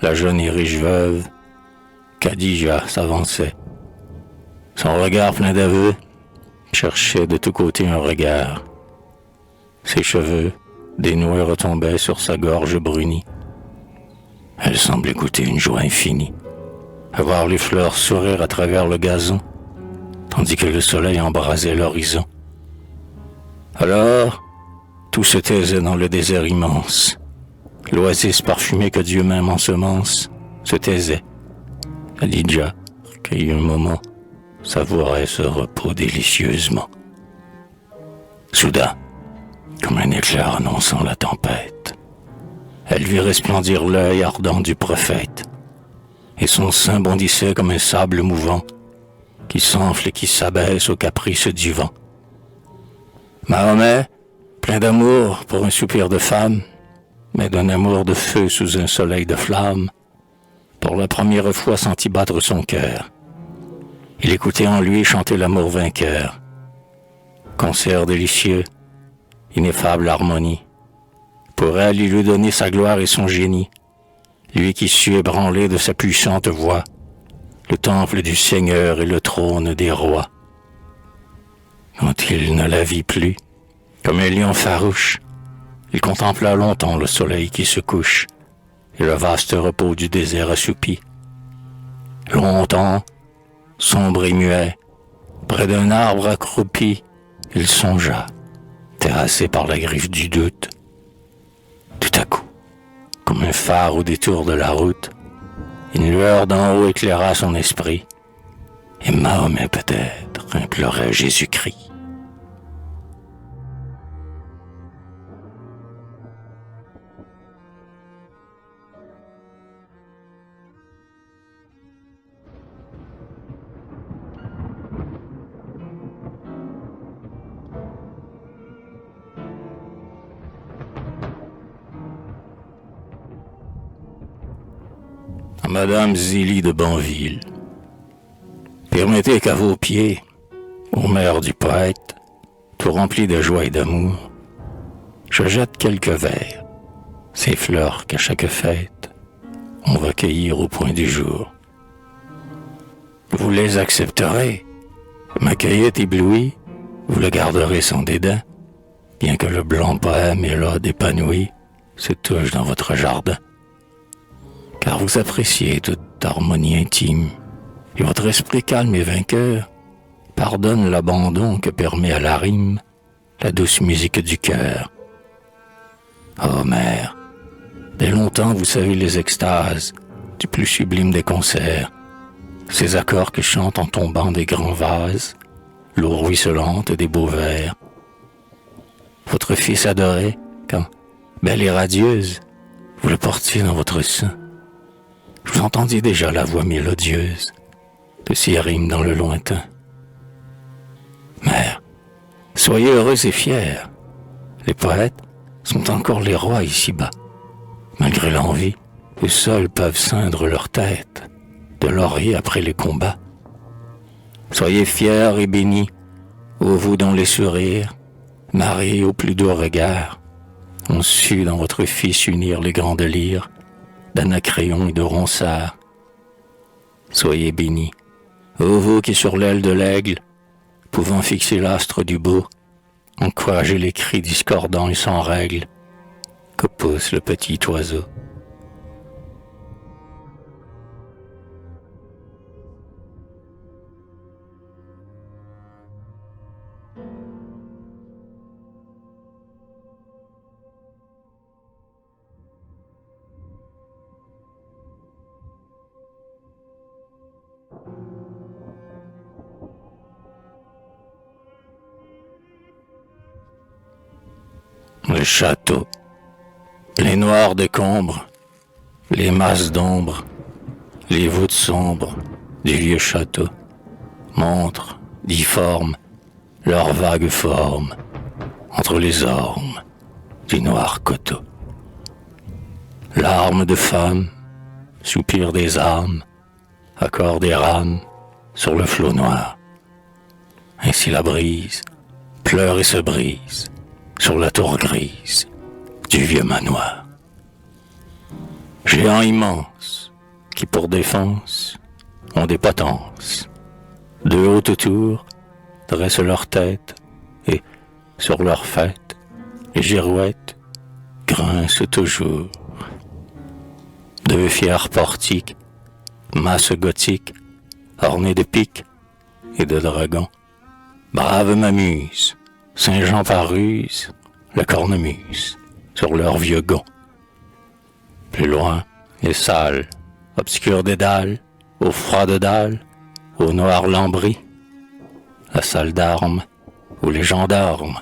la jeune et riche veuve, Khadija s'avançait. Son regard plein d'aveux cherchait de tous côtés un regard. Ses cheveux, dénoués, retombaient sur sa gorge brunie. Elle semblait goûter une joie infinie, à voir les fleurs sourire à travers le gazon, tandis que le soleil embrasait l'horizon. Alors, tout se taisait dans le désert immense. L'oasis parfumée que Dieu même ensemence se taisait. Khadija, recueillie un moment, savourait ce repos délicieusement. Soudain, comme un éclair annonçant la tempête, elle vit resplendir l'œil ardent du prophète, et son sein bondissait comme un sable mouvant, qui s'enfle et qui s'abaisse au caprice du vent. Mahomet, plein d'amour pour un soupir de femme, mais d'un amour de feu sous un soleil de flamme, pour la première fois sentit battre son cœur. Il écoutait en lui chanter l'amour vainqueur. Concert délicieux, ineffable harmonie. Pour elle, il lui donnait sa gloire et son génie, lui qui sut ébranler de sa puissante voix le temple du Seigneur et le trône des rois. Quand il ne la vit plus, comme un lion farouche, il contempla longtemps le soleil qui se couche et le vaste repos du désert assoupi. Longtemps, sombre et muet, près d'un arbre accroupi, il songea, terrassé par la griffe du doute. Tout à coup, comme un phare au détour de la route, une lueur d'en haut éclaira son esprit, et Mahomet peut-être implorait Jésus-Christ. À Madame Zélie de Banville, permettez qu'à vos pieds, ô mère du poète, tout rempli de joie et d'amour, je jette quelques vers, ces fleurs qu'à chaque fête, on va cueillir au point du jour. Vous les accepterez, ma cueillette éblouie, vous le garderez sans dédain, bien que le blanc poème et l'ode épanoui se touchent dans votre jardin. Car vous appréciez toute harmonie intime, et votre esprit calme et vainqueur pardonne l'abandon que permet à la rime la douce musique du cœur. Oh mère, dès longtemps vous savez les extases du plus sublime des concerts, ces accords que chantent en tombant des grands vases l'eau ruisselante des beaux vers. Votre fils adoré, quand, belle et radieuse, vous le portiez dans votre sein, je vous entendis déjà la voix mélodieuse de ces rimes dans le lointain. Mère, soyez heureuse et fière. Les poètes sont encore les rois ici-bas. Malgré l'envie, eux seuls peuvent ceindre leur tête de laurier après les combats. Soyez fiers et bénis, ô vous dont les sourires, mariés au plus doux regard, ont su dans votre fils unir les grandes lyres d'Anacréon et de Ronsard. Soyez bénis, ô vous qui sur l'aile de l'aigle, pouvant fixer l'astre du beau, encouragez les cris discordants et sans règle que pousse le petit oiseau. Le château, les noirs décombres, les masses d'ombre, les voûtes sombres du vieux château montrent, difformes, leurs vagues formes entre les ormes du noir coteau. Larmes de femmes, soupir des âmes, accord des rames sur le flot noir. Ainsi la brise pleure et se brise sur la tour grise du vieux manoir. Géants immenses qui pour défense ont des potences. De hautes tours dressent leurs têtes et sur leurs fêtes les girouettes grincent toujours. Deux fiers portiques, masses gothiques ornées de piques et de dragons, braves m'amuse, Saint-Jean par ruse, le cornemuse, sur leurs vieux gonds. Plus loin, les salles, obscures dédales, aux froides dalles, aux noirs lambris, la salle d'armes, où les gendarmes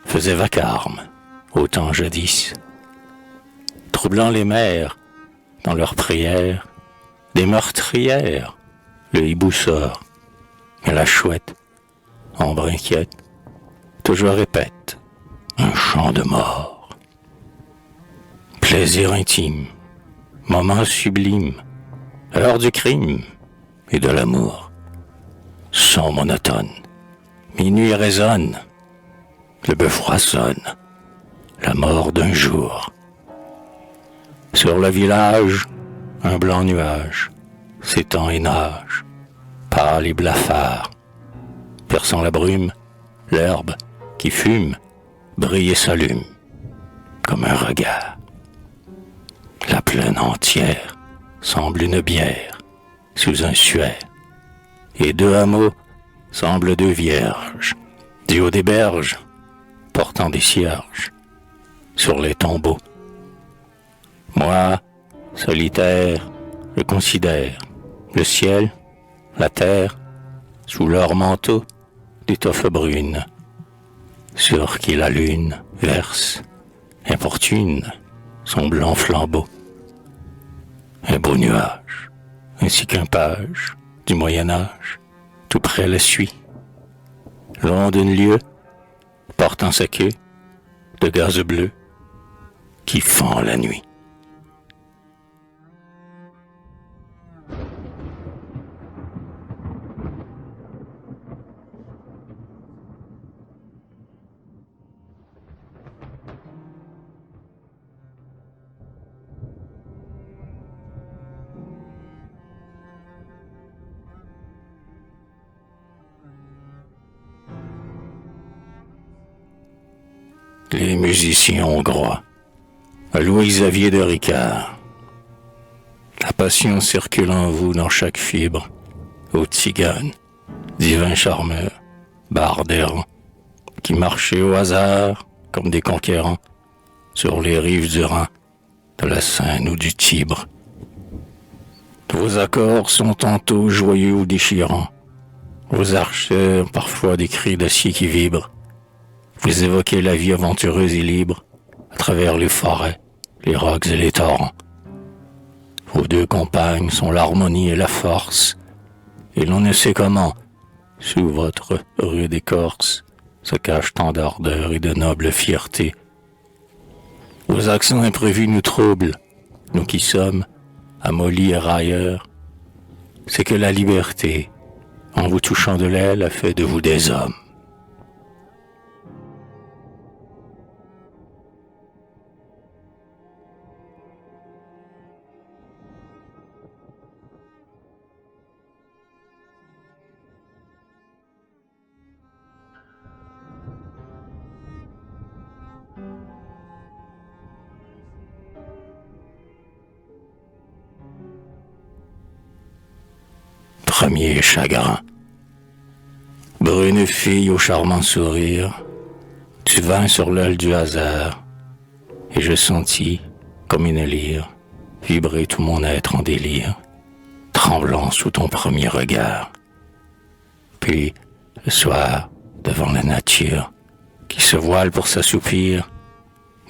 faisaient vacarme au temps jadis, troublant les mers dans leurs prières, des meurtrières, le hibou sort, mais la chouette, ombre inquiète, toujours répète un chant de mort. Plaisir intime, moment sublime, heure du crime et de l'amour. Son monotone, minuit résonne, le bœuf froissonne, la mort d'un jour. Sur le village, un blanc nuage s'étend et nage, pâle et blafard, perçant la brume, l'herbe qui fume, brille et s'allume, comme un regard. La plaine entière semble une bière, sous un suaire, et deux hameaux semblent deux vierges, du haut des berges, portant des cierges, sur les tombeaux Moi, solitaire, je considère le ciel, la terre, sous leur manteau d'étoffe brune, sur qui la lune verse, importune, son blanc flambeau. Un beau nuage, ainsi qu'un page du Moyen-Âge, tout près le suit, long d'une lieue, portant sa queue de gaze bleu qui fend la nuit. Les musiciens hongrois, Louis-Xavier de Ricard. La passion circule en vous dans chaque fibre, ô tziganes, divins charmeurs, bardes errants, qui marchez au hasard comme des conquérants sur les rives du Rhin, de la Seine ou du Tibre. Vos accords sont tantôt joyeux ou déchirants, vos archeurs parfois des cris d'acier qui vibrent. Vous évoquez la vie aventureuse et libre à travers les forêts, les rocs et les torrents. Vos deux compagnes sont l'harmonie et la force, et l'on ne sait comment, sous votre rude écorce, se cachent tant d'ardeur et de noble fierté. Vos accents imprévus nous troublent, nous qui sommes amollis et railleurs. C'est que la liberté, en vous touchant de l'aile, a fait de vous des hommes. Premier chagrin. Brune fille au charmant sourire, tu vins sur l'aile du hasard, et je sentis, comme une lyre, vibrer tout mon être en délire, tremblant sous ton premier regard. Puis, le soir, devant la nature, qui se voile pour s'assoupir,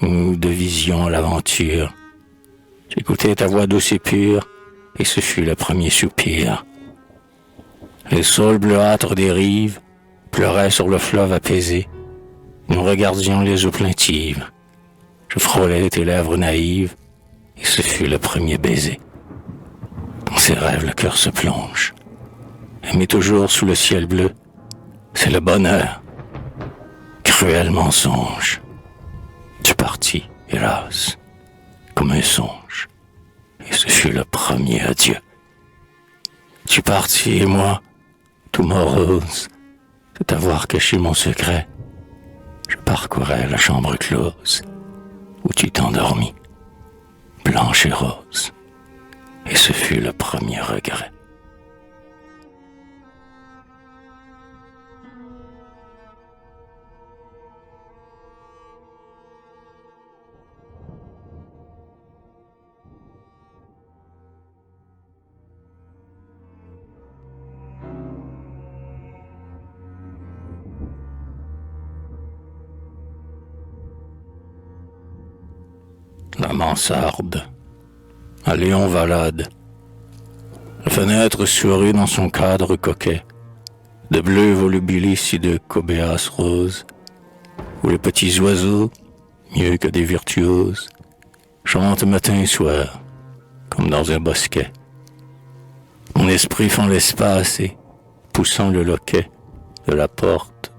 nous devisions l'aventure. J'écoutais ta voix douce et pure, et ce fut le premier soupir. Les saules bleuâtres des rives pleuraient sur le fleuve apaisé. Nous regardions les eaux plaintives. Je frôlais tes lèvres naïves, et ce fut le premier baiser. Dans ces rêves, le cœur se plonge. Aimer toujours sous le ciel bleu, c'est le bonheur. Cruel mensonge. Tu partis, hélas, comme un songe, et ce fut le premier adieu. Tu partis et moi, tout morose, de t'avoir caché mon secret, je parcourais la chambre close où tu t'endormis, blanche et rose, et ce fut le premier regret. La mansarde, à Léon Valade. La fenêtre sourit dans son cadre coquet, de bleu volubilis et de cobéas roses, où les petits oiseaux, mieux que des virtuoses, chantent matin et soir, comme dans un bosquet. Mon esprit fend l'espace et, poussant le loquet de la porte,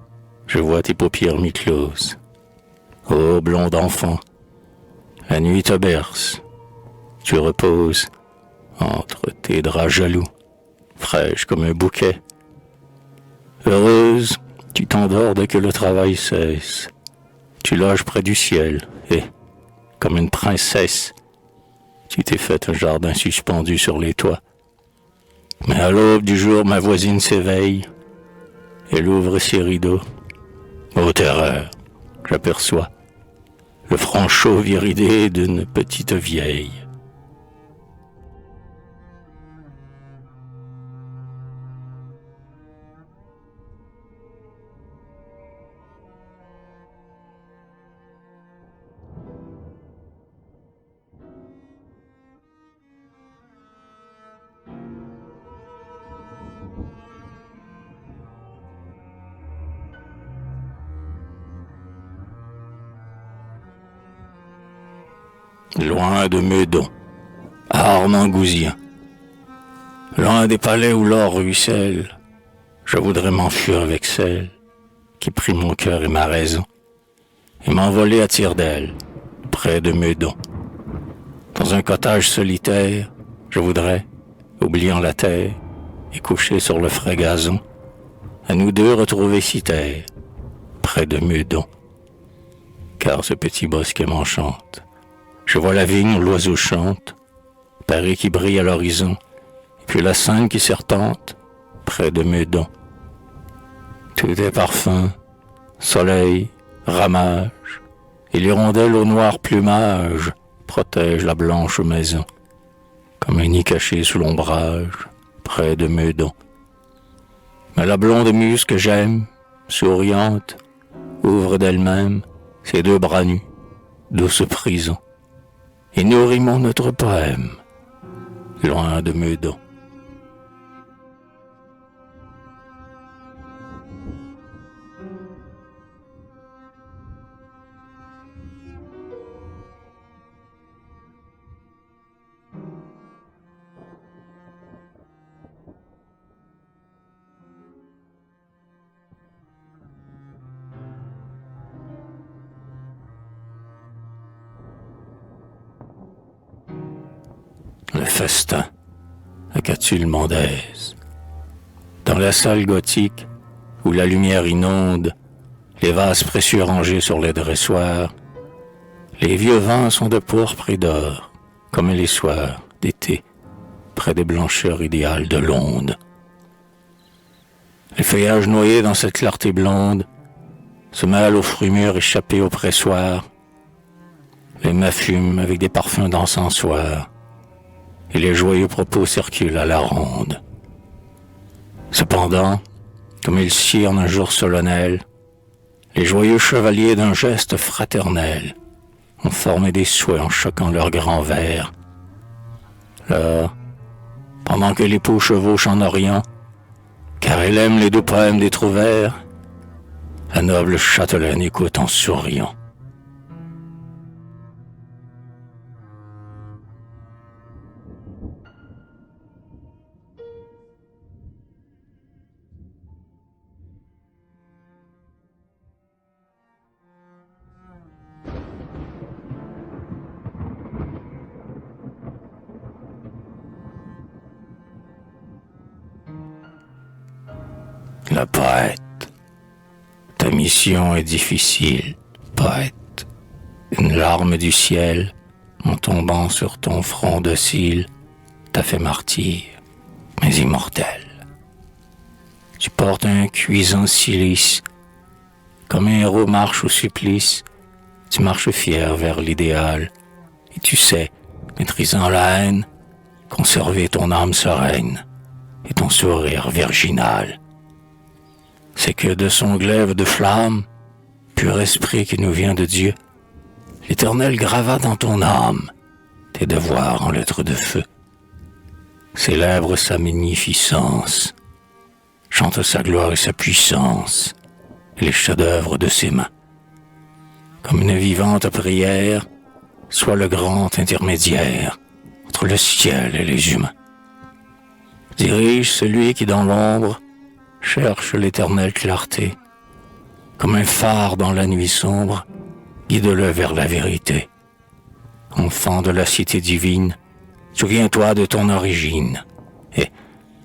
je vois tes paupières mi-closes. Ô blonde enfant, la nuit te berce, tu reposes entre tes draps jaloux, fraîche comme un bouquet. Heureuse, tu t'endors dès que le travail cesse. Tu loges près du ciel et, comme une princesse, tu t'es fait un jardin suspendu sur les toits. Mais à l'aube du jour, ma voisine s'éveille. Elle ouvre ses rideaux. Ô terreur, j'aperçois le front chauve iridé d'une petite vieille. Loin de Meudon, à Armangousien, loin des palais où l'or ruisselle, je voudrais m'enfuir avec celle qui prit mon cœur et ma raison, et m'envoler à tire d'aile, près de Meudon. Dans un cottage solitaire, je voudrais, oubliant la terre, et coucher sur le frais gazon, à nous deux retrouver si terre, près de Meudon. Car ce petit bosquet m'enchante. Je vois la vigne où l'oiseau chante, Paris qui brille à l'horizon, et puis la Seine qui serpente, près de Meudon. Tout est parfum, soleil, ramage, et l'hirondelle au noir plumage protège la blanche maison, comme un nid caché sous l'ombrage, près de Meudon. Mais la blonde muse que j'aime, souriante, ouvre d'elle-même ses deux bras nus, douce prison, et nous rimons notre poème, loin de Meudon. Le festin à Catulle-Mondaise. Dans la salle gothique où la lumière inonde les vases précieux rangés sur les dressoirs, les vieux vins sont de pourpre et d'or, comme les soirs d'été près des blancheurs idéales de l'onde. Les feuillages noyés dans cette clarté blonde se mêlent aux fruits mûrs échappés au pressoir. Les mets fument avec des parfums d'encensoir, et les joyeux propos circulent à la ronde. Cependant, comme ils cirent un jour solennel, les joyeux chevaliers d'un geste fraternel ont formé des souhaits en choquant leurs grands verres. Là, pendant que l'époux chevauche en Orient, car elle aime les deux poèmes des trouvères, la noble châtelaine écoute en souriant. Le poète, ta mission est difficile, poète. Une larme du ciel, en tombant sur ton front docile, t'a fait martyr, mais immortel. Tu portes un cuisant cilice, comme un héros marche au supplice, tu marches fier vers l'idéal, et tu sais, maîtrisant la haine, conserver ton âme sereine et ton sourire virginal. C'est que de son glaive de flamme, pur esprit qui nous vient de Dieu, l'Éternel grava dans ton âme tes devoirs en lettres de feu. Célèbre sa magnificence, chante sa gloire et sa puissance, et les chefs-d'œuvre de ses mains. Comme une vivante prière, sois le grand intermédiaire entre le ciel et les humains. Dirige celui qui dans l'ombre cherche l'éternelle clarté, comme un phare dans la nuit sombre, guide-le vers la vérité. Enfant de la cité divine, souviens-toi de ton origine, et,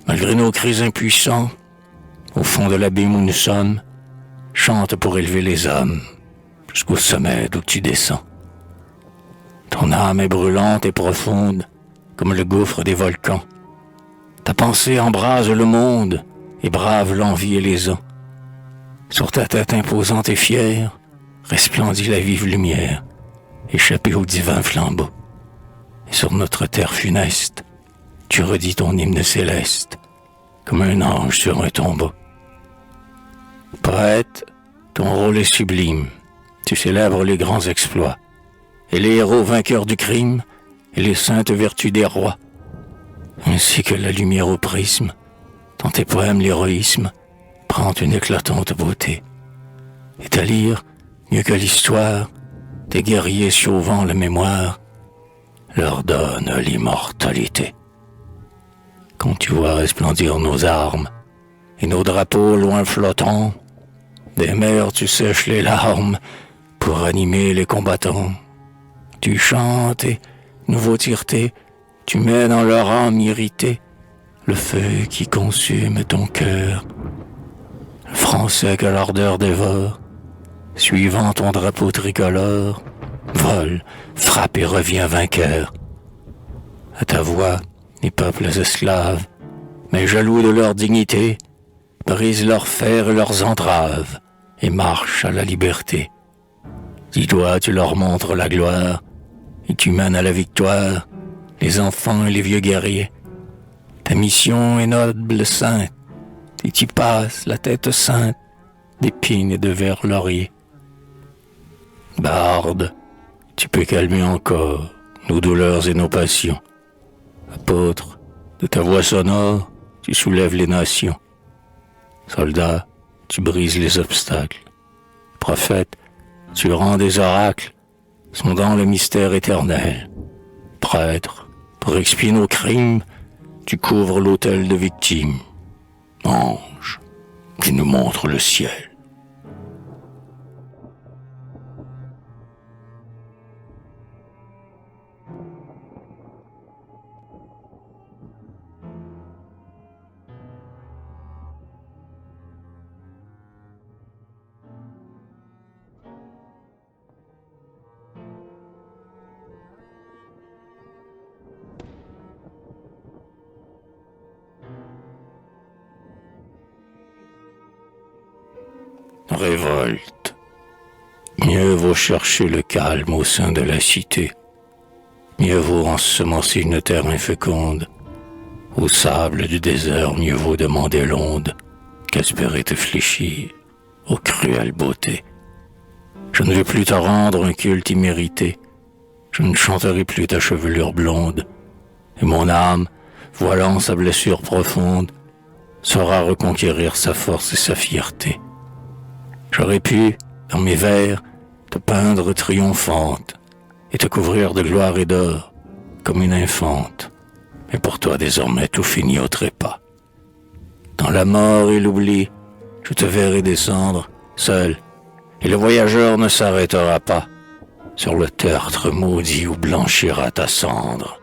malgré nos cris impuissants, au fond de l'abîme où nous sommes, chante pour élever les hommes, jusqu'au sommet d'où tu descends. Ton âme est brûlante et profonde, comme le gouffre des volcans. Ta pensée embrase le monde, et brave l'envie et les ans. Sur ta tête imposante et fière, resplendit la vive lumière échappé au divin flambeau. Et sur notre terre funeste, tu redis ton hymne céleste, comme un ange sur un tombeau. Poète, ton rôle est sublime, tu célèbres les grands exploits, et les héros vainqueurs du crime, et les saintes vertus des rois, ainsi que la lumière au prisme, dans tes poèmes l'héroïsme prend une éclatante beauté. Et ta lyre, mieux que l'histoire, des guerriers sauvant la mémoire, leur donne l'immortalité. Quand tu vois resplendir nos armes, et nos drapeaux loin flottants, des mers tu sèches les larmes, pour animer les combattants. Tu chantes et, nouveau tireté, tu mets dans leur âme irritée le feu qui consume ton cœur. Le français que l'ardeur dévore, suivant ton drapeau tricolore, vole, frappe et revient vainqueur. À ta voix, les peuples esclaves, mais jaloux de leur dignité, brisent leurs fers et leurs entraves, et marchent à la liberté. Dis-toi, tu leur montres la gloire, et tu mènes à la victoire les enfants et les vieux guerriers. Ta mission est noble, sainte, et tu passes la tête sainte d'épines et de vers lauriers. Barde, tu peux calmer encore nos douleurs et nos passions. Apôtre, de ta voix sonore, tu soulèves les nations. Soldat, tu brises les obstacles. Prophète, tu rends des oracles, sondant le mystère éternel. Prêtre, pour expier nos crimes, tu couvres l'autel de victimes. Ange, tu nous montres le ciel. Révolte. Mieux vaut chercher le calme au sein de la cité. Mieux vaut ensemencer une terre inféconde. Au sable du désert, mieux vaut demander l'onde qu'espérer te fléchir aux cruelles beautés. Je ne veux plus te rendre un culte immérité. Je ne chanterai plus ta chevelure blonde. Et mon âme, voilant sa blessure profonde, saura reconquérir sa force et sa fierté. J'aurais pu, dans mes vers, te peindre triomphante et te couvrir de gloire et d'or comme une infante. Mais pour toi désormais tout finit au trépas. Dans la mort et l'oubli, je te verrai descendre, seul, et le voyageur ne s'arrêtera pas sur le tertre maudit où blanchira ta cendre.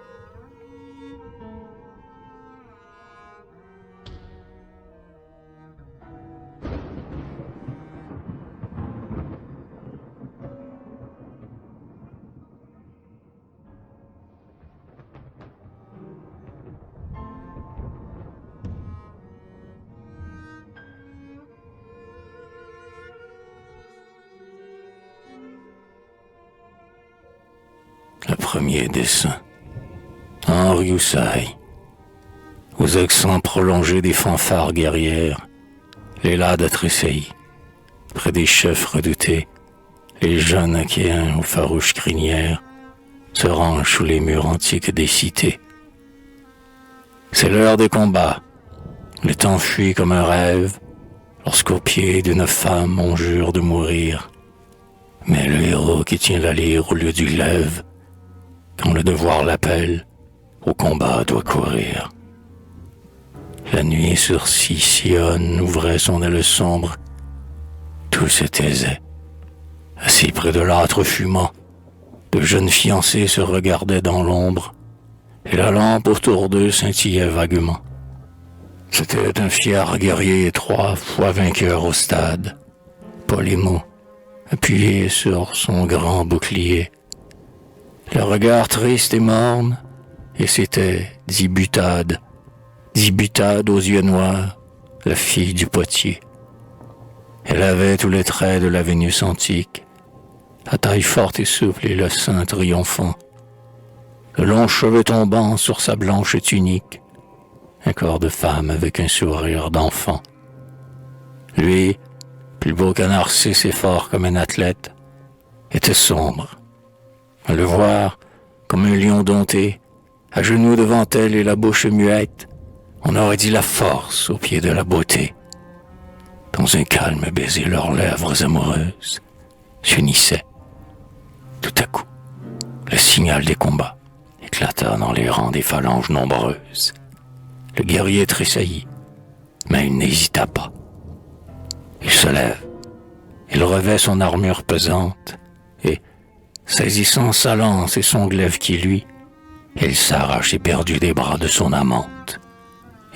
Le premier dessin. Henri Houssaye. Aux accents prolongés des fanfares guerrières, les lades tressaillis. Près des chefs redoutés, les jeunes Achéens aux farouches crinières se rangent sous les murs antiques des cités. C'est l'heure des combats. Le temps fuit comme un rêve, lorsqu'au pied d'une femme on jure de mourir. Mais le héros qui tient la lyre au lieu du glaive, quand le devoir l'appelle, au combat doit courir. La nuit sur Sicyone ouvrait son aile sombre. Tout se taisait. Assis près de l'âtre fumant, de jeunes fiancés se regardaient dans l'ombre, et la lampe autour d'eux scintillait vaguement. C'était un fier guerrier 3 fois vainqueur au stade, Polémo, appuyé sur son grand bouclier. Le regard triste et morne, et c'était Dibutade aux yeux noirs, la fille du potier. Elle avait tous les traits de la Vénus antique, la taille forte et souple et le sein triomphant, le long cheveu tombant sur sa blanche tunique, un corps de femme avec un sourire d'enfant. Lui, plus beau qu'un narcisse et fort comme un athlète, était sombre. À le voir, comme un lion dompté, à genoux devant elle et la bouche muette, on aurait dit la force au pied de la beauté. Dans un calme baiser, leurs lèvres amoureuses s'unissaient. Tout à coup, le signal des combats éclata dans les rangs des phalanges nombreuses. Le guerrier tressaillit, mais il n'hésita pas. Il se lève, il revêt son armure pesante, et, saisissant sa lance et son glaive qui luit, il s'arrache éperdu des bras de son amante,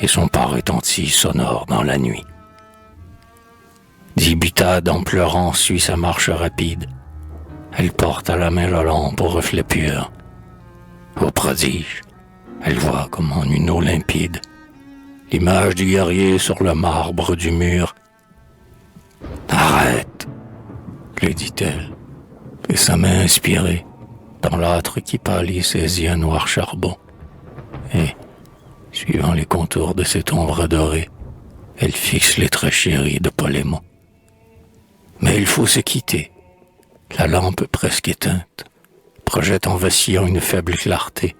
et son pas retentit sonore dans la nuit. Dibutade en pleurant suit sa marche rapide. Elle porte à la main la lampe au reflet pur. Au prodige, elle voit comme en une eau limpide l'image du guerrier sur le marbre du mur. « Arrête !» lui dit-elle, et sa main inspirée, dans l'âtre qui pâlit, saisit un noir charbon. Et, suivant les contours de cette ombre dorée, elle fixe les traits chéris de Polémon. Mais il faut se quitter. La lampe presque éteinte projette en vacillant une faible clarté.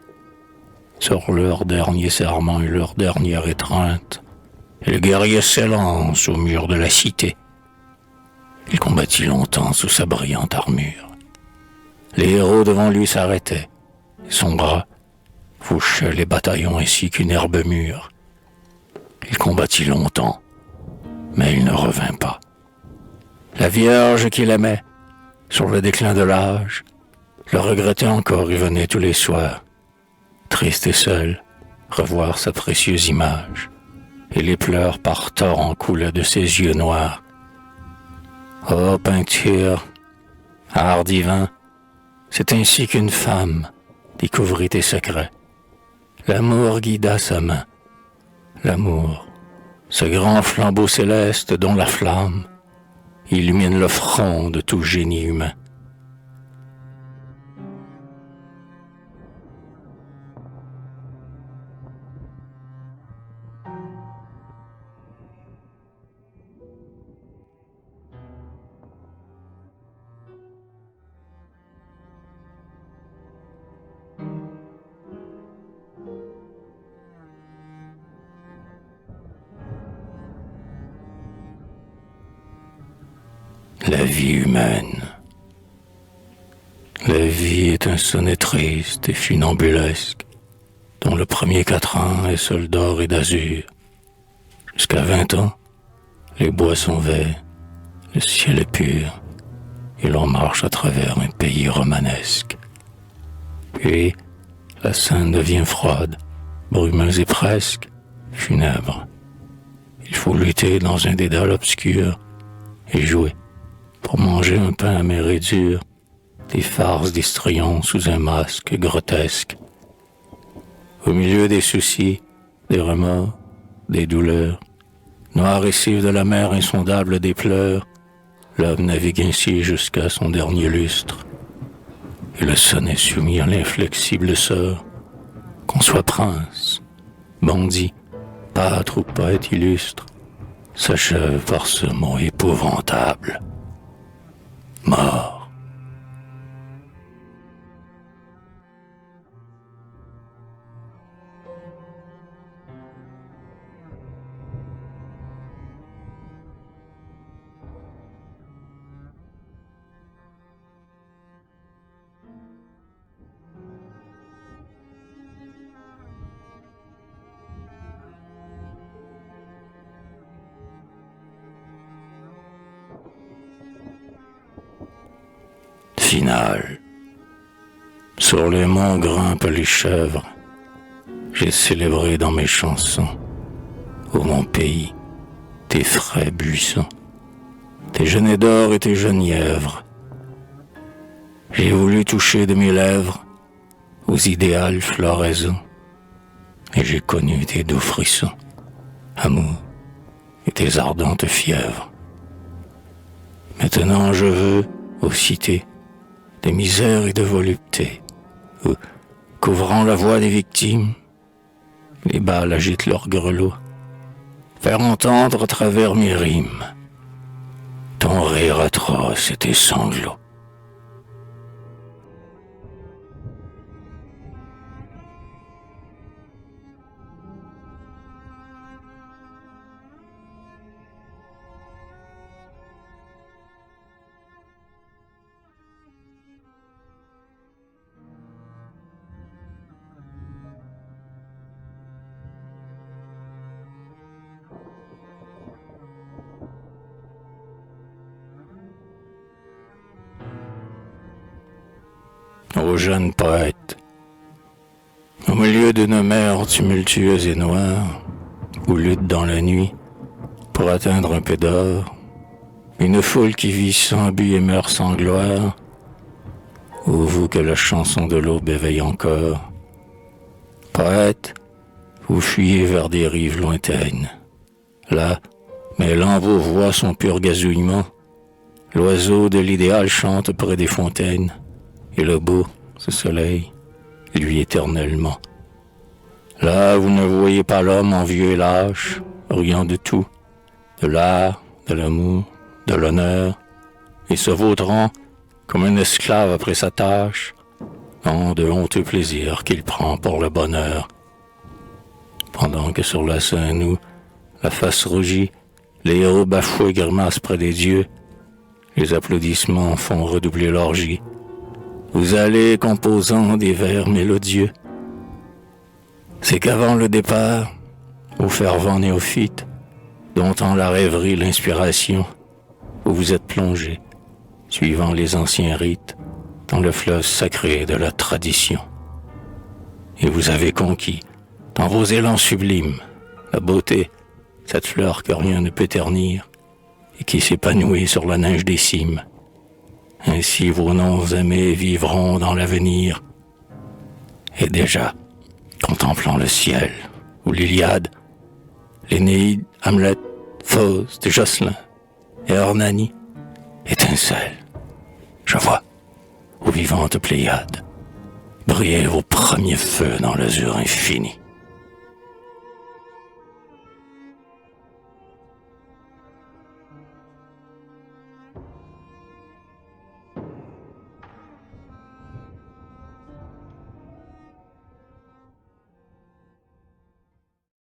Sur leur dernier serment et leur dernière étreinte, et le guerrier s'élance au mur de la cité. Il combattit longtemps sous sa brillante armure. Les héros devant lui s'arrêtaient, et son bras fauchait les bataillons ainsi qu'une herbe mûre. Il combattit longtemps, mais il ne revint pas. La Vierge qu'il aimait, sur le déclin de l'âge, le regrettait encore et venait tous les soirs, triste et seul, revoir sa précieuse image, et les pleurs par torrents coulaient de ses yeux noirs. Ô peinture, art divin, c'est ainsi qu'une femme découvrit tes secrets. L'amour guida sa main, l'amour, ce grand flambeau céleste dont la flamme illumine le front de tout génie humain. La vie humaine. La vie est un sonnet triste et funambulesque, dont le premier 4 ans est seul d'or et d'azur. Jusqu'à 20 ans, les bois sont verts, le ciel est pur, et l'on marche à travers un pays romanesque. Puis, la scène devient froide, brumeuse et presque funèbre. Il faut lutter dans un dédale obscur et jouer pour manger un pain amer et dur, des farces d'histrions sous un masque grotesque. Au milieu des soucis, des remords, des douleurs, noir récif de la mer insondable des pleurs, l'homme navigue ainsi jusqu'à son dernier lustre, et le sonnet soumis à l'inflexible sort, qu'on soit prince, bandit, pâtre ou poète illustre, s'achève par ce mot épouvantable. Mort. Finale. Sur les monts grimpent les chèvres. J'ai célébré dans mes chansons, ô mon pays, tes frais buissons, tes genêts d'or et tes genièvres. J'ai voulu toucher de mes lèvres aux idéales floraisons, et j'ai connu tes doux frissons, amour, et tes ardentes fièvres. Maintenant je veux, ô cité, de misère et de volupté, où, couvrant la voix des victimes, les balles agitent leurs grelots, faire entendre à travers mes rimes ton rire atroce et tes sanglots. Ô jeune poète, au milieu d'une mer tumultueuse et noire, où lutte dans la nuit, pour atteindre un peu d'or, une foule qui vit sans but et meurt sans gloire, ô vous que la chanson de l'aube éveille encore, poète, vous fuyez vers des rives lointaines. Là, mêlant vos voix son pur gazouillement, l'oiseau de l'idéal chante près des fontaines, et le beau, ce soleil, lui éternellement. Là, vous ne voyez pas l'homme envieux et lâche, riant de tout, de l'art, de l'amour, de l'honneur, et se vautrant comme un esclave après sa tâche, dans de honteux plaisirs qu'il prend pour le bonheur. Pendant que sur la scène où, la face rougie, les héros bafoués grimacent près des dieux, les applaudissements font redoubler l'orgie. Vous allez composant des vers mélodieux. C'est qu'avant le départ, au fervent néophyte, dont en la rêverie l'inspiration, vous vous êtes plongé, suivant les anciens rites, dans le fleuve sacré de la tradition. Et vous avez conquis, dans vos élans sublimes, la beauté, cette fleur que rien ne peut ternir, et qui s'épanouit sur la neige des cimes. Ainsi vos noms aimés vivront dans l'avenir. Et déjà, contemplant le ciel, où l'Iliade, l'Énéide, Hamlet, Faust, Jocelyn et Hernani étincellent. Je vois, aux vivantes Pléiades, briller vos premiers feux dans l'azur infini.